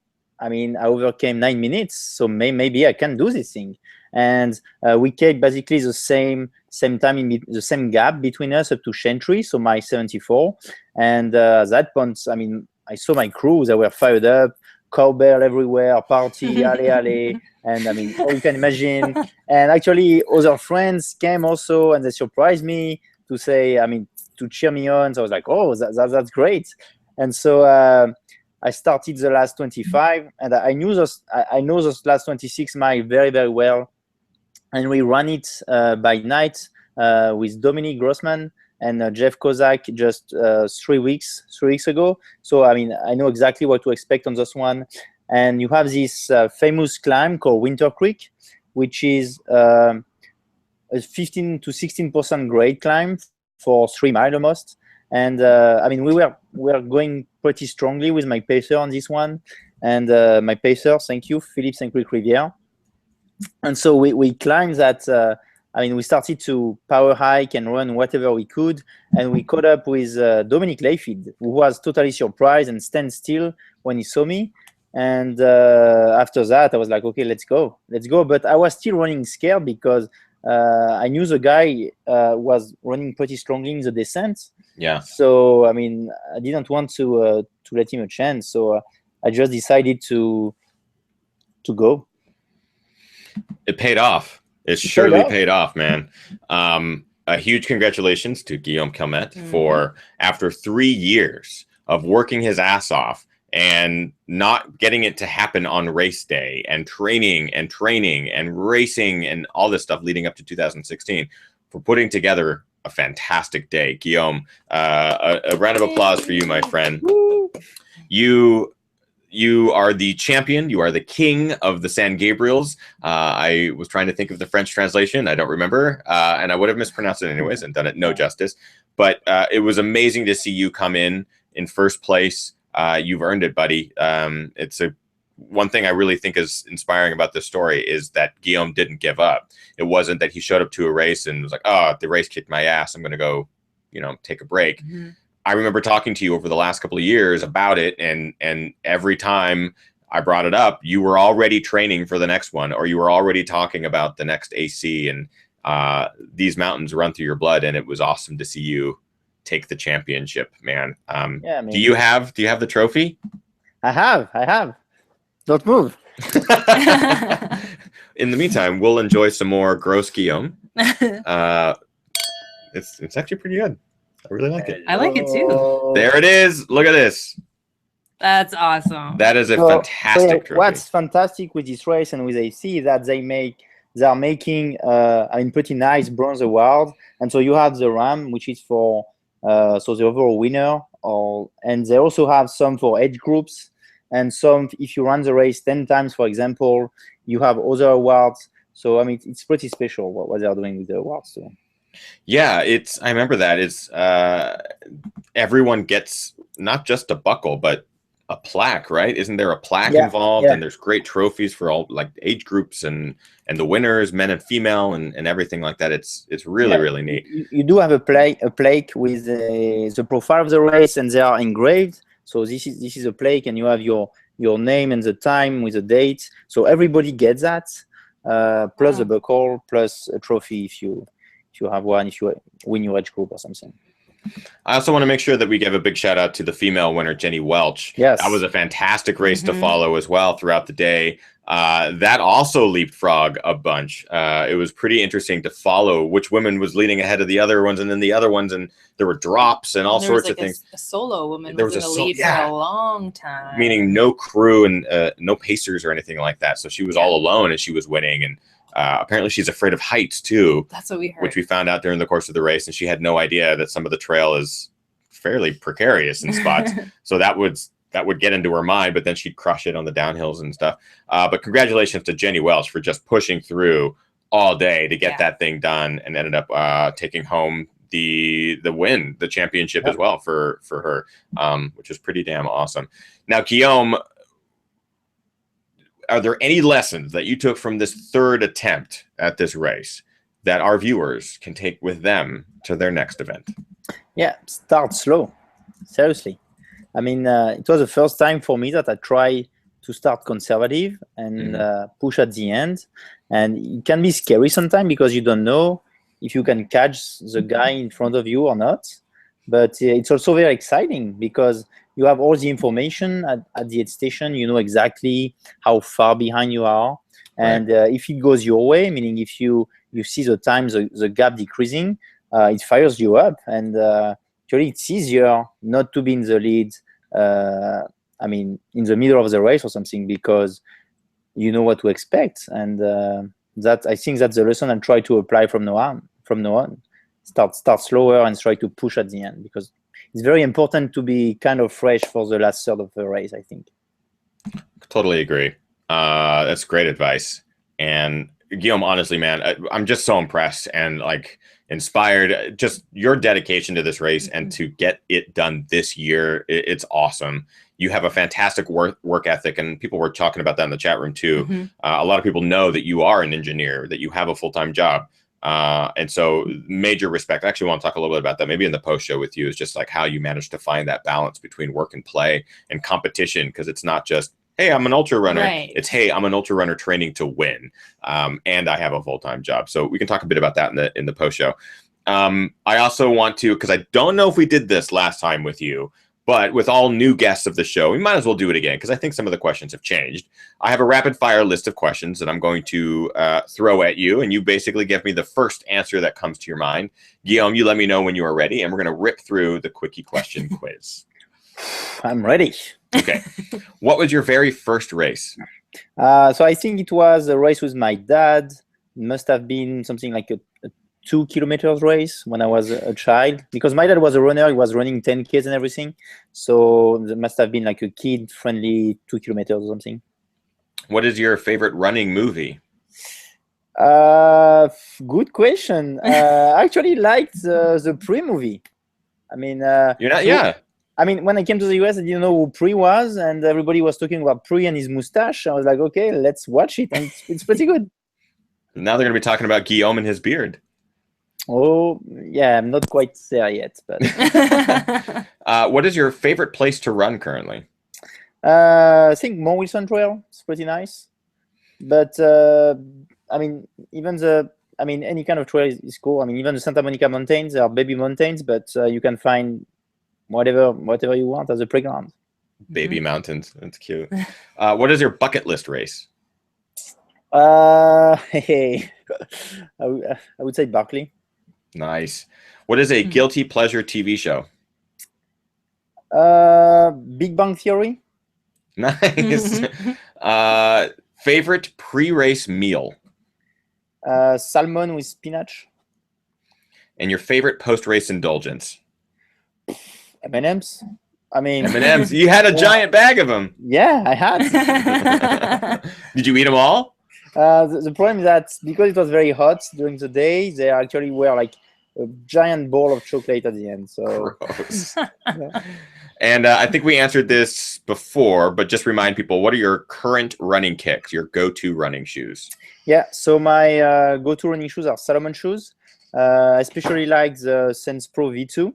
mean, I overcame 9 minutes, so maybe I can do this thing. And we kept basically the same time, the same gap between us up to Chantry, so my 74. And at that point, I mean, I saw my crew; they were fired up, cowbell everywhere, party, ale, and I mean, all you can imagine. And actually, other friends came also, and they surprised me to say, I mean, to cheer me on. So I was like, "Oh, that's great." And so I started the last 25, and I know those last 26 miles very, very well. And we ran it by night with Dominic Grossman and Jeff Kozak just 3 weeks ago. So I mean, I know exactly what to expect on this one. And you have this famous climb called Winter Creek, which is a 15 to 16% grade climb for 3 miles almost. And I mean, we were going pretty strongly with my pacer on this one, and my pacer, thank you, Philippe Saint-Cric-Rivière. And so we climbed that. I mean, we started to power hike and run whatever we could, and we caught up with Dominic Layfield, who was totally surprised and stand still when he saw me. And after that, I was like, "Okay, let's go." But I was still running scared because I knew the guy was running pretty strongly in the descent. Yeah. So I mean, I didn't want to let him a chance. So I just decided to go. It paid off. It surely paid off, man. A huge congratulations to Guillaume Calmettes for, after 3 years of working his ass off and not getting it to happen on race day, and training and racing and all this stuff leading up to 2016, for putting together a fantastic day. Guillaume, a round of applause for you, my friend. You are the champion. You are the king of the San Gabriels. I was trying to think of the French translation. I don't remember, and I would have mispronounced it anyways and done it no justice. But it was amazing to see you come in first place. You've earned it, buddy. It's one thing I really think is inspiring about this story is that Guillaume didn't give up. It wasn't that he showed up to a race and was like, "Oh, the race kicked my ass, I'm going to go, take a break." I remember talking to you over the last couple of years about it, and every time I brought it up, you were already training for the next one, or you were already talking about the next AC, and these mountains run through your blood, and it was awesome to see you take the championship, man. Yeah, I mean, do you have the trophy? I have. Don't move. In the meantime, we'll enjoy some more Gross Guillaume. It's actually pretty good. I really like it. I like it too. There it is. Look at this. That's awesome. That is a fantastic trophy. What's fantastic with this race and with AC is that they are making pretty nice bronze award. And so you have the RAM, which is for so the overall winner, and they also have some for age groups, and some if you run the race 10 times, for example, you have other awards. So I mean, it's pretty special what they're doing with the awards too. Yeah, I remember that. It's everyone gets not just a buckle, but a plaque, right? Isn't there a plaque involved? Yeah. And there's great trophies for all like age groups and the winners, men and female, and everything like that. It's really really neat. You do have a plaque with the profile of the race, and they are engraved. So this is a plaque, and you have your name and the time with the date. So everybody gets that, plus a buckle, plus a trophy if you have one, if you win your age group or something. I also want to make sure that we give a big shout out to the female winner, Jenny Welch. Yes. That was a fantastic race to follow as well throughout the day. That also leapfrog a bunch. It was pretty interesting to follow which woman was leading ahead of the other ones, and then the other ones, and there were drops and all sorts of things. A solo woman there was in the lead for a long time. Meaning no crew and no pacers or anything like that. So she was all alone, and she was winning. And apparently she's afraid of heights too. That's what we heard. Which we found out during the course of the race, and she had no idea that some of the trail is fairly precarious in spots. So that would get into her mind, but then she'd crush it on the downhills and stuff. But congratulations to Jenny Welch for just pushing through all day to get that thing done, and ended up taking home the win, the championship as well for her, which was pretty damn awesome. Now, Guillaume, are there any lessons that you took from this third attempt at this race that our viewers can take with them to their next event? Yeah, start slow. Seriously. I mean, it was the first time for me that I tried to start conservative and push at the end. And it can be scary sometimes because you don't know if you can catch the guy in front of you or not. But it's also very exciting because you have all the information at the aid station. You know exactly how far behind you are. And if it goes your way, meaning if you see the time, the gap decreasing, it fires you up. And actually, it's easier not to be in the lead, I mean, in the middle of the race or something, because you know what to expect. And that, I think that's the lesson I try to apply from now on. Start slower and try to push at the end, because it's very important to be kind of fresh for the last third of the race, I think. Totally agree. That's great advice. And Guillaume, honestly, man, I'm just so impressed and like inspired. Just your dedication to this race and to get it done this year. It's awesome. You have a fantastic work ethic, and people were talking about that in the chat room too. A lot of people know that you are an engineer, that you have a full-time job. And so major respect. I actually want to talk a little bit about that maybe in the post show with you, is just like how you manage to find that balance between work and play and competition. Because it's not just, hey, I'm an ultra runner. Right. It's, hey, I'm an ultra runner training to win. And I have a full-time job. So we can talk a bit about that in the post show. I also want to, because I don't know if we did this last time with you, but with all new guests of the show, we might as well do it again, because I think some of the questions have changed. I have a rapid fire list of questions that I'm going to throw at you, and you basically give me the first answer that comes to your mind. Guillaume, you let me know when you are ready, and we're going to rip through the quickie question quiz. I'm ready. Okay. What was your very first race? So I think it was a race with my dad. It must have been something like a 2 kilometers race when I was a child, because my dad was a runner. He was running 10Ks and everything. So it must have been like a kid-friendly 2 kilometers or something. What is your favorite running movie? Good question. I actually liked the Pre movie. I mean, you're not, yeah. I mean, when I came to the US, I didn't know who Pre was, and everybody was talking about Pre and his mustache. I was like, okay, let's watch it, and it's pretty good. Now they're going to be talking about Guillaume and his beard. Oh, yeah, I'm not quite there yet. But what is your favorite place to run currently? I think Mount Wilson Trail. It's pretty nice. But, I mean, any kind of trail is cool. I mean, even the Santa Monica Mountains, they are baby mountains, but you can find whatever you want as a playground. Baby mountains. That's cute. What is your bucket list race? Hey, I would say Barkley. Nice. What is a guilty pleasure TV show? Big Bang Theory. Nice. Favorite pre-race meal? Salmon with spinach. And your favorite post-race indulgence? M&Ms. I mean, M&Ms. You had a giant bag of them. Yeah, I had. Did you eat them all? The problem is that because it was very hot during the day, they actually were like a giant bowl of chocolate at the end. So gross. And I think we answered this before, but just remind people, what are your current running kicks, your go-to running shoes? Yeah, so my go-to running shoes are Salomon shoes. I especially like the Sense Pro V2.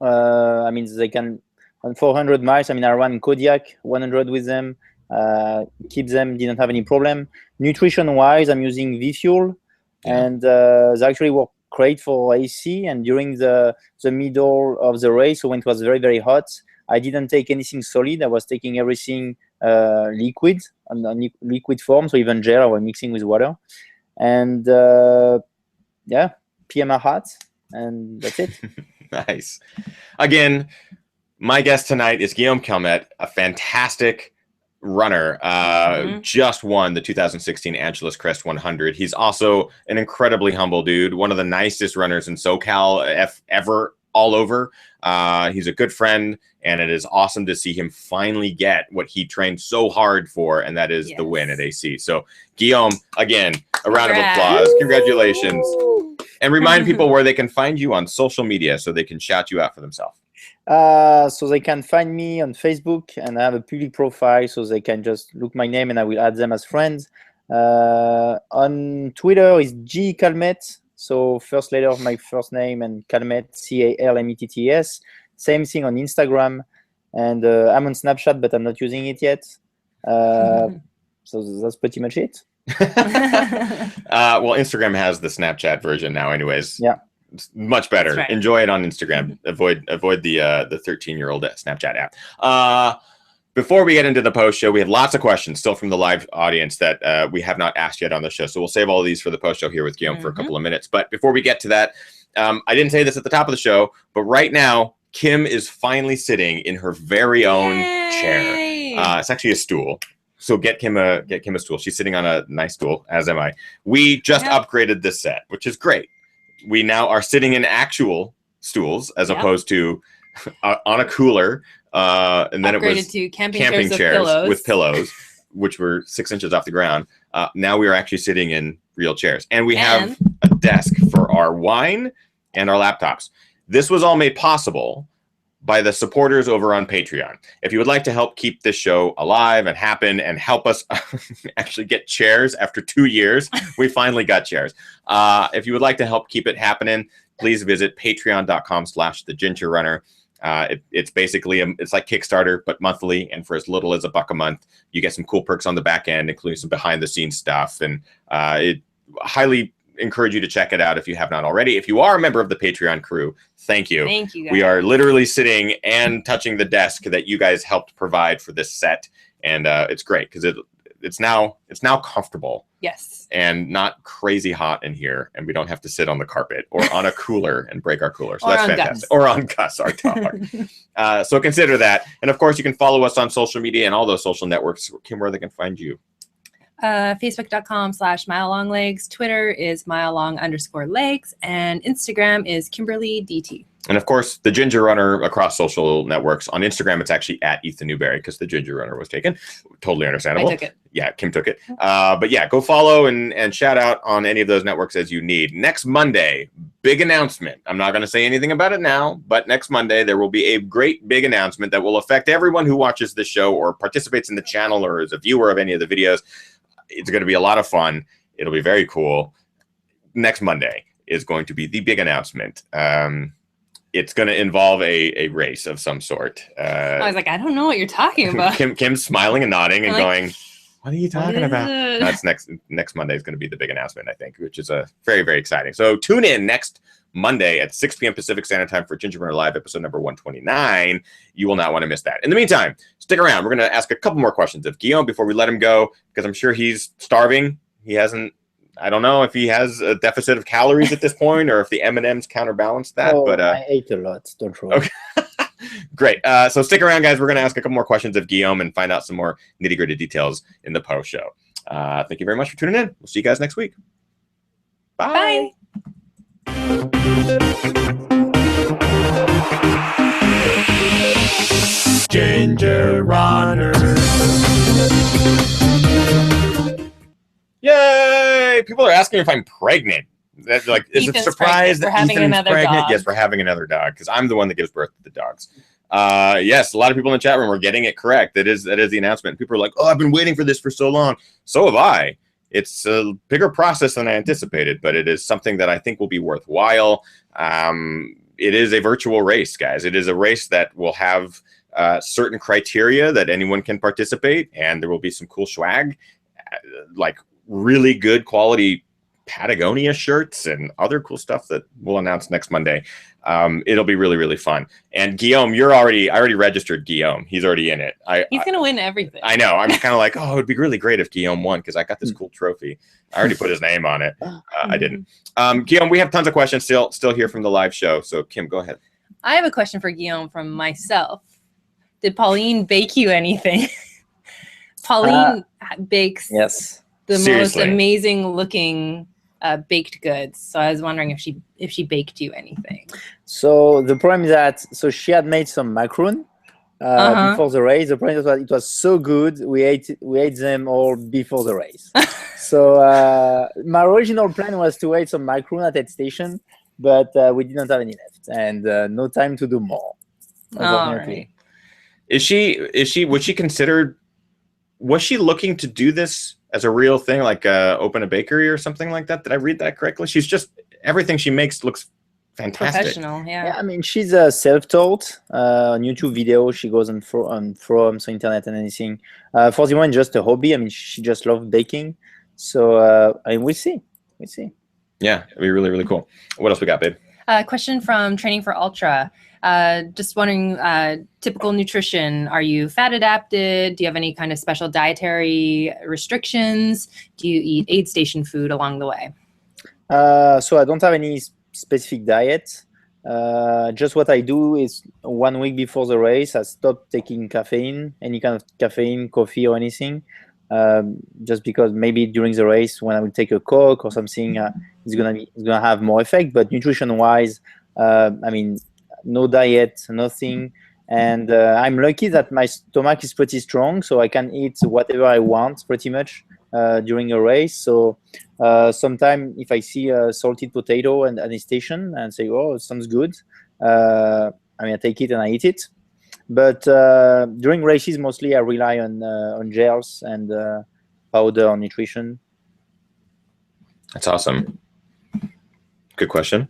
I mean, they can, on 400 miles, I mean, I ran Kodiak 100 with them. Keep them, didn't have any problem. Nutrition-wise, I'm using V-Fuel, and they actually work great for AC. And during the middle of the race, so when it was very, very hot, I didn't take anything solid. I was taking everything liquid on liquid form, so even gel or mixing with water. And yeah, PMR hat, and that's it. Nice. Again, my guest tonight is Guillaume Calmettes, a fantastic runner, just won the 2016 Angeles Crest 100. He's also an incredibly humble dude, one of the nicest runners in SoCal ever, all over. He's a good friend, and it is awesome to see him finally get what he trained so hard for, and that is the win at AC. So, Guillaume, again, a round of applause. Congratulations. And remind people where they can find you on social media so they can shout you out for themselves. So they can find me on Facebook, and I have a public profile, so they can just look my name and I will add them as friends. On Twitter is G Calmettes, so first letter of my first name, and Calmettes, Calmettes. Same thing on Instagram, and I'm on Snapchat, but I'm not using it yet. So that's pretty much it. Well, Instagram has the Snapchat version now anyways. Yeah. It's much better. Right. Enjoy it on Instagram. Avoid the 13-year-old Snapchat app. Before we get into the post show, we have lots of questions still from the live audience that we have not asked yet on the show. So we'll save all these for the post show here with Guillaume for a couple of minutes. But before we get to that, I didn't say this at the top of the show, but right now, Kim is finally sitting in her very own chair. It's actually a stool. So get Kim a stool. She's sitting on a nice stool, as am I. We just upgraded this set, which is great. We now are sitting in actual stools as opposed to on a cooler. And then upgraded it was to camping chairs with pillows, which were 6 inches off the ground. Now we are actually sitting in real chairs. And we have a desk for our wine and our laptops. This was all made possible by the supporters over on Patreon. If you would like to help keep this show alive and happen and help us actually get chairs after 2 years, we finally got chairs. If you would like to help keep it happening, please visit patreon.com/thegingerrunner. It's basically, it's like Kickstarter, but monthly, and for as little as $1 a month, you get some cool perks on the back end, including some behind the scenes stuff. And it highly encourage you to check it out if you have not already. If you are a member of the Patreon crew, thank you. Thank you, guys. We are literally sitting and touching the desk that you guys helped provide for this set, and it's great because it's now comfortable. Yes. And not crazy hot in here, and we don't have to sit on the carpet or on a cooler and break our cooler. So that's fantastic. Or on Gus, our dog. So consider that. And of course, you can follow us on social media and all those social networks. Kim, where they can find you. Facebook.com/milelonglegs. Twitter is milelong_legs, and Instagram is KimberlyDT. And of course, the Ginger Runner across social networks. On Instagram, it's actually at Ethan Newberry because the Ginger Runner was taken. Totally understandable. I took it. Yeah, Kim took it. But yeah, go follow and shout out on any of those networks as you need. Next Monday, big announcement. I'm not going to say anything about it now, but next Monday, there will be a great big announcement that will affect everyone who watches the show or participates in the channel or is a viewer of any of the videos. It's going to be a lot of fun. It'll be very cool. Next Monday is going to be the big announcement. It's going to involve a race of some sort. I was like, I don't know what you're talking about. Kim's smiling and nodding and going, what are you talking about? It? That's next Monday is going to be the big announcement, I think, which is very, very exciting. So tune in next Monday at 6 p.m. Pacific Standard Time for Ginger Runner Live, episode number 129. You will not want to miss that. In the meantime, stick around. We're going to ask a couple more questions of Guillaume before we let him go, because I'm sure he's starving. He hasn't, I don't know if he has a deficit of calories at this point or if the M&Ms counterbalance that. But I ate a lot. Don't worry. Okay. Great. So stick around, guys. We're going to ask a couple more questions of Guillaume and find out some more nitty-gritty details in the post show. Thank you very much for tuning in. We'll see you guys next week. Bye. Bye. Ginger Runner. Yay! People are asking if I'm pregnant. That's like, is it a surprise that Ethan's pregnant? Yes, we're having another dog because I'm the one that gives birth to the dogs. Yes, a lot of people in the chat room are getting it correct. That is the announcement. People are like, "Oh, I've been waiting for this for so long." So have I. It's a bigger process than I anticipated, but it is something that I think will be worthwhile. It is a virtual race, guys. It is a race that will have certain criteria that anyone can participate, and there will be some cool swag, like really good quality Patagonia shirts and other cool stuff that we'll announce next Monday. It'll be really, really fun. And Guillaume, I already registered Guillaume. He's already in it. He's going to win everything. I know. I'm kind of like, oh, it'd be really great if Guillaume won because I got this cool trophy. I already put his name on it. I didn't. Guillaume, we have tons of questions still here from the live show. So Kim, go ahead. I have a question for Guillaume from myself. Did Pauline bake you anything? Pauline bakes the most amazing looking baked goods. So I was wondering if she baked you anything. So the problem is that she had made some macaron before the race. The problem is that it was so good we ate them all before the race. So my original plan was to eat some macaron at that station, but we didn't have any left and no time to do more. Unfortunately. Was she looking to do this as a real thing, like open a bakery or something like that? Did I read that correctly? She's just, everything she makes looks fantastic. Professional, yeah. Yeah, I mean, she's self-taught. On YouTube video, she goes on forums, internet and anything. For the moment, just a hobby. I mean, she just loves baking. So I mean, we'll see. Yeah, it'd be really, really cool. What else we got, babe? Question from Training for Ultra. Just wondering, typical nutrition. Are you fat adapted? Do you have any kind of special dietary restrictions? Do you eat aid station food along the way? So I don't have any specific diet. Just what I do is 1 week before the race, I stop taking caffeine, any kind of caffeine, coffee or anything. Just because maybe during the race when I will take a Coke or something, it's gonna have more effect. But nutrition-wise, I mean, no diet, nothing. And I'm lucky that my stomach is pretty strong, so I can eat whatever I want pretty much during a race. So sometimes if I see a salted potato and a station and say, oh, it sounds good, I mean, I take it and I eat it. But during races, mostly I rely on gels and powder or nutrition. That's awesome. Good question.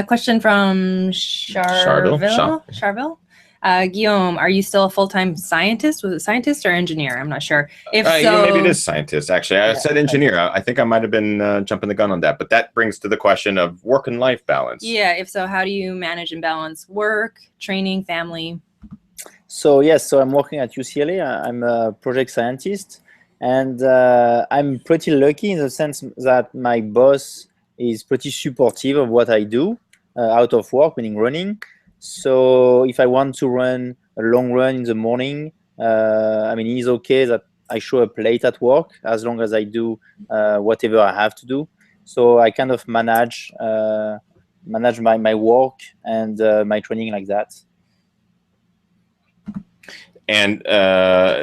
Question from Charville. Guillaume, are you still a full-time scientist? Was it scientist or engineer? I'm not sure. If so, maybe it is scientist, actually. I said engineer. I think I might have been jumping the gun on that. But that brings to the question of work and life balance. Yeah, if so, how do you manage and balance work, training, family? So yes, so I'm working at UCLA. I'm a project scientist. And I'm pretty lucky in the sense that my boss is pretty supportive of what I do out of work, meaning running. So if I want to run a long run in the morning, I mean, he's okay that I show up late at work as long as I do whatever I have to do. So I kind of manage my work and my training like that. And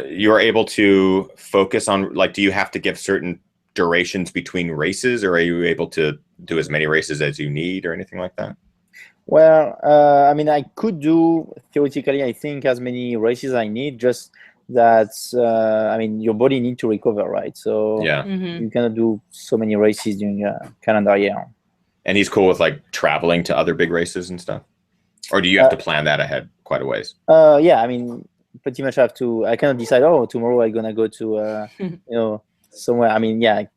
you're able to focus on, like, do you have to give certain durations between races, or are you able to do as many races as you need or anything like that? Well, I mean, I could do theoretically, I think, as many races I need, just that, I mean, your body needs to recover, right? So yeah, you cannot do so many races during a calendar year. And he's cool with like traveling to other big races and stuff? Or do you have to plan that ahead quite a ways? Yeah, I mean, pretty much have to, I cannot decide, oh, tomorrow I'm going to go to, you know, somewhere. I mean, yeah, I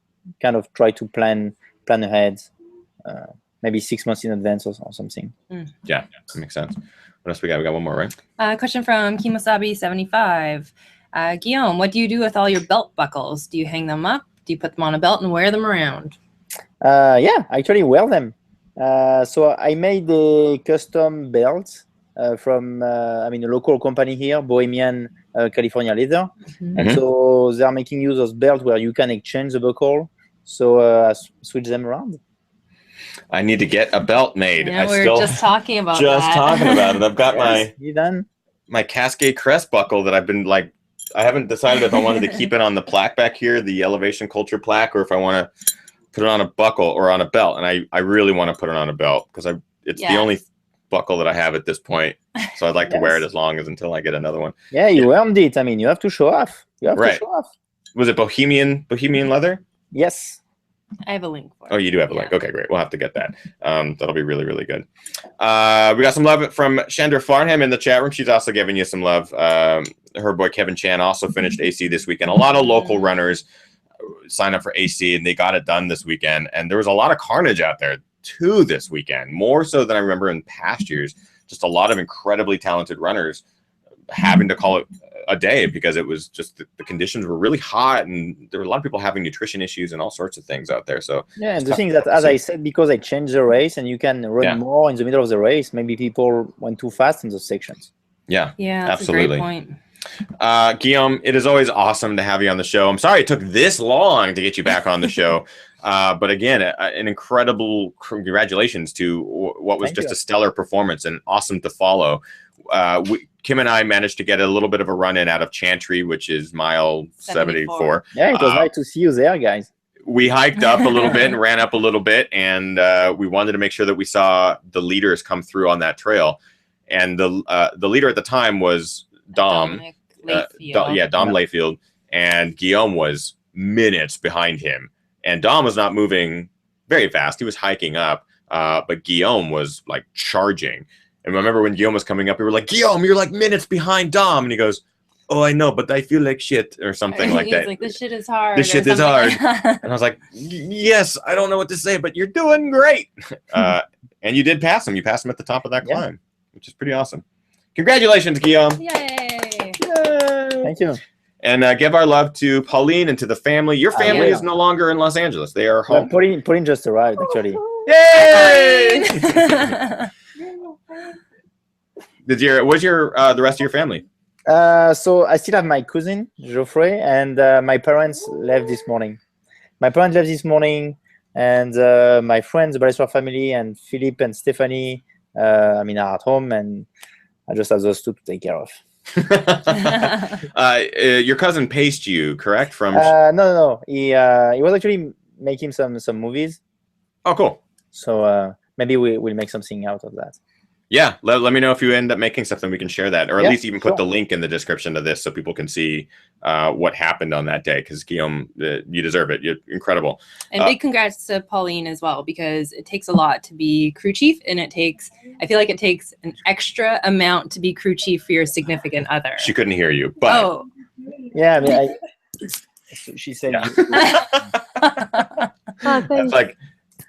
kind of try to plan ahead, maybe 6 months in advance or something. Yeah, that makes sense. What else we got? We got one more, right? Question from Kimosabi75. Guillaume, what do you do with all your belt buckles? Do you hang them up? Do you put them on a belt and wear them around? Yeah, I actually wear them. So I made a custom belt from, I mean, a local company here, Bohemian California Leather. And so they are making use of belts where you can exchange the buckle. So I switch them around. I need to get a belt made. Yeah, we were just talking about it. I've got yes, my Cascade Crest buckle that I've been like, I haven't decided if I wanted to keep it on the plaque back here, the Elevation Culture plaque, or if I want to put it on a buckle or on a belt. And I really want to put it on a belt because it's the only buckle that I have at this point. So I'd like to wear it as long as until I get another one. Yeah, you earned it. I mean, you have to show off. You have to show off. Was it Bohemian leather? Yes. I have a link for it. Oh, you do have a link. Okay, great. We'll have to get that. That'll be really, really good. We got some love from Chandra Farnham in the chat room. She's also giving you some love. Her boy Kevin Chan also finished AC this weekend. A lot of local runners sign up for AC, and they got it done this weekend. And there was a lot of carnage out there too this weekend, more so than I remember in past years. Just a lot of incredibly talented runners having to call it a day because it was just the conditions were really hot, and there were a lot of people having nutrition issues and all sorts of things out there. So yeah, and the thing that, as I said, because I changed the race and you can run more in the middle of the race, maybe people went too fast in those sections. Yeah, that's absolutely a great point. Guillaume, it is always awesome to have you on the show. I'm sorry it took this long to get you back on the show. But again, an incredible congratulations to what was just a stellar performance and awesome to follow. Kim and I managed to get a little bit of a run in out of Chantry, which is mile 74. Yeah, it was nice to see you there, guys. We hiked up a little bit and ran up a little bit, and we wanted to make sure that we saw the leaders come through on that trail. And the leader at the time was Dom. Dom Layfield, and Guillaume was minutes behind him. And Dom was not moving very fast. He was hiking up, but Guillaume was like charging. And remember when Guillaume was coming up, we were like, Guillaume, you're like minutes behind Dom. And he goes, oh, I know, but I feel like shit or something like that. Like, this shit is hard. This shit is hard. And I was like, yes, I don't know what to say, but you're doing great. And you did pass him. You passed him at the top of that climb, which is pretty awesome. Congratulations, Guillaume. Yay. Thank you. And give our love to Pauline and to the family. Your family is no longer in Los Angeles. They are home. Pauline just arrived, actually. Yay! Where's the rest of your family? So I still have my cousin, Geoffrey, and my parents left this morning. And my friends, the Balestra family, and Philippe and Stephanie, are at home, and I just have those two to take care of. Your cousin paced you, correct? From no. He was actually making some movies. Oh, cool. So maybe we'll make something out of that. Yeah, let me know if you end up making something. We can share that, or at least even put the link in the description of this so people can see what happened on that day. Because Guillaume, you deserve it. You're incredible. And big congrats to Pauline as well, because it takes a lot to be crew chief, and I feel like it takes an extra amount to be crew chief for your significant other. She couldn't hear you, but yeah, she said. That's like.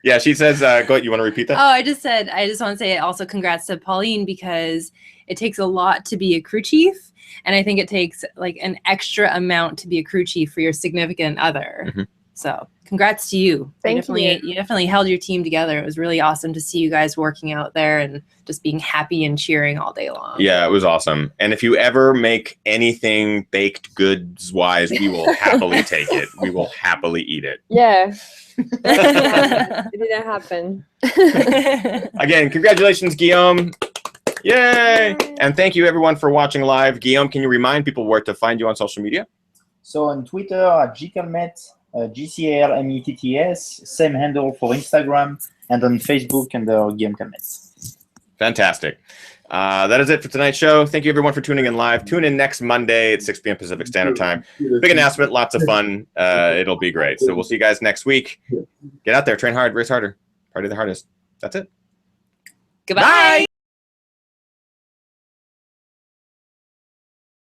Yeah, she says, go ahead, you want to repeat that? Oh, I just want to say also congrats to Pauline, because it takes a lot to be a crew chief. And I think it takes like an extra amount to be a crew chief for your significant other. Mm-hmm. So congrats to you. Thank you. You definitely held your team together. It was really awesome to see you guys working out there and just being happy and cheering all day long. Yeah, it was awesome. And if you ever make anything baked goods wise, we will happily take it. We will happily eat it. Yeah. It didn't happen. Again, congratulations, Guillaume. Yay! And thank you everyone for watching live. Guillaume, can you remind people where to find you on social media? So on Twitter at Calmettes, GCALMETTS, same handle for Instagram, and on Facebook under Guillaume Calmettes. Fantastic. That is it for tonight's show. Thank you everyone for tuning in live. Tune in next Monday at 6 p.m. Pacific Standard Time. Big announcement, lots of fun. It'll be great. So we'll see you guys next week. Get out there, train hard, race harder, party the hardest. That's it. Goodbye. Bye.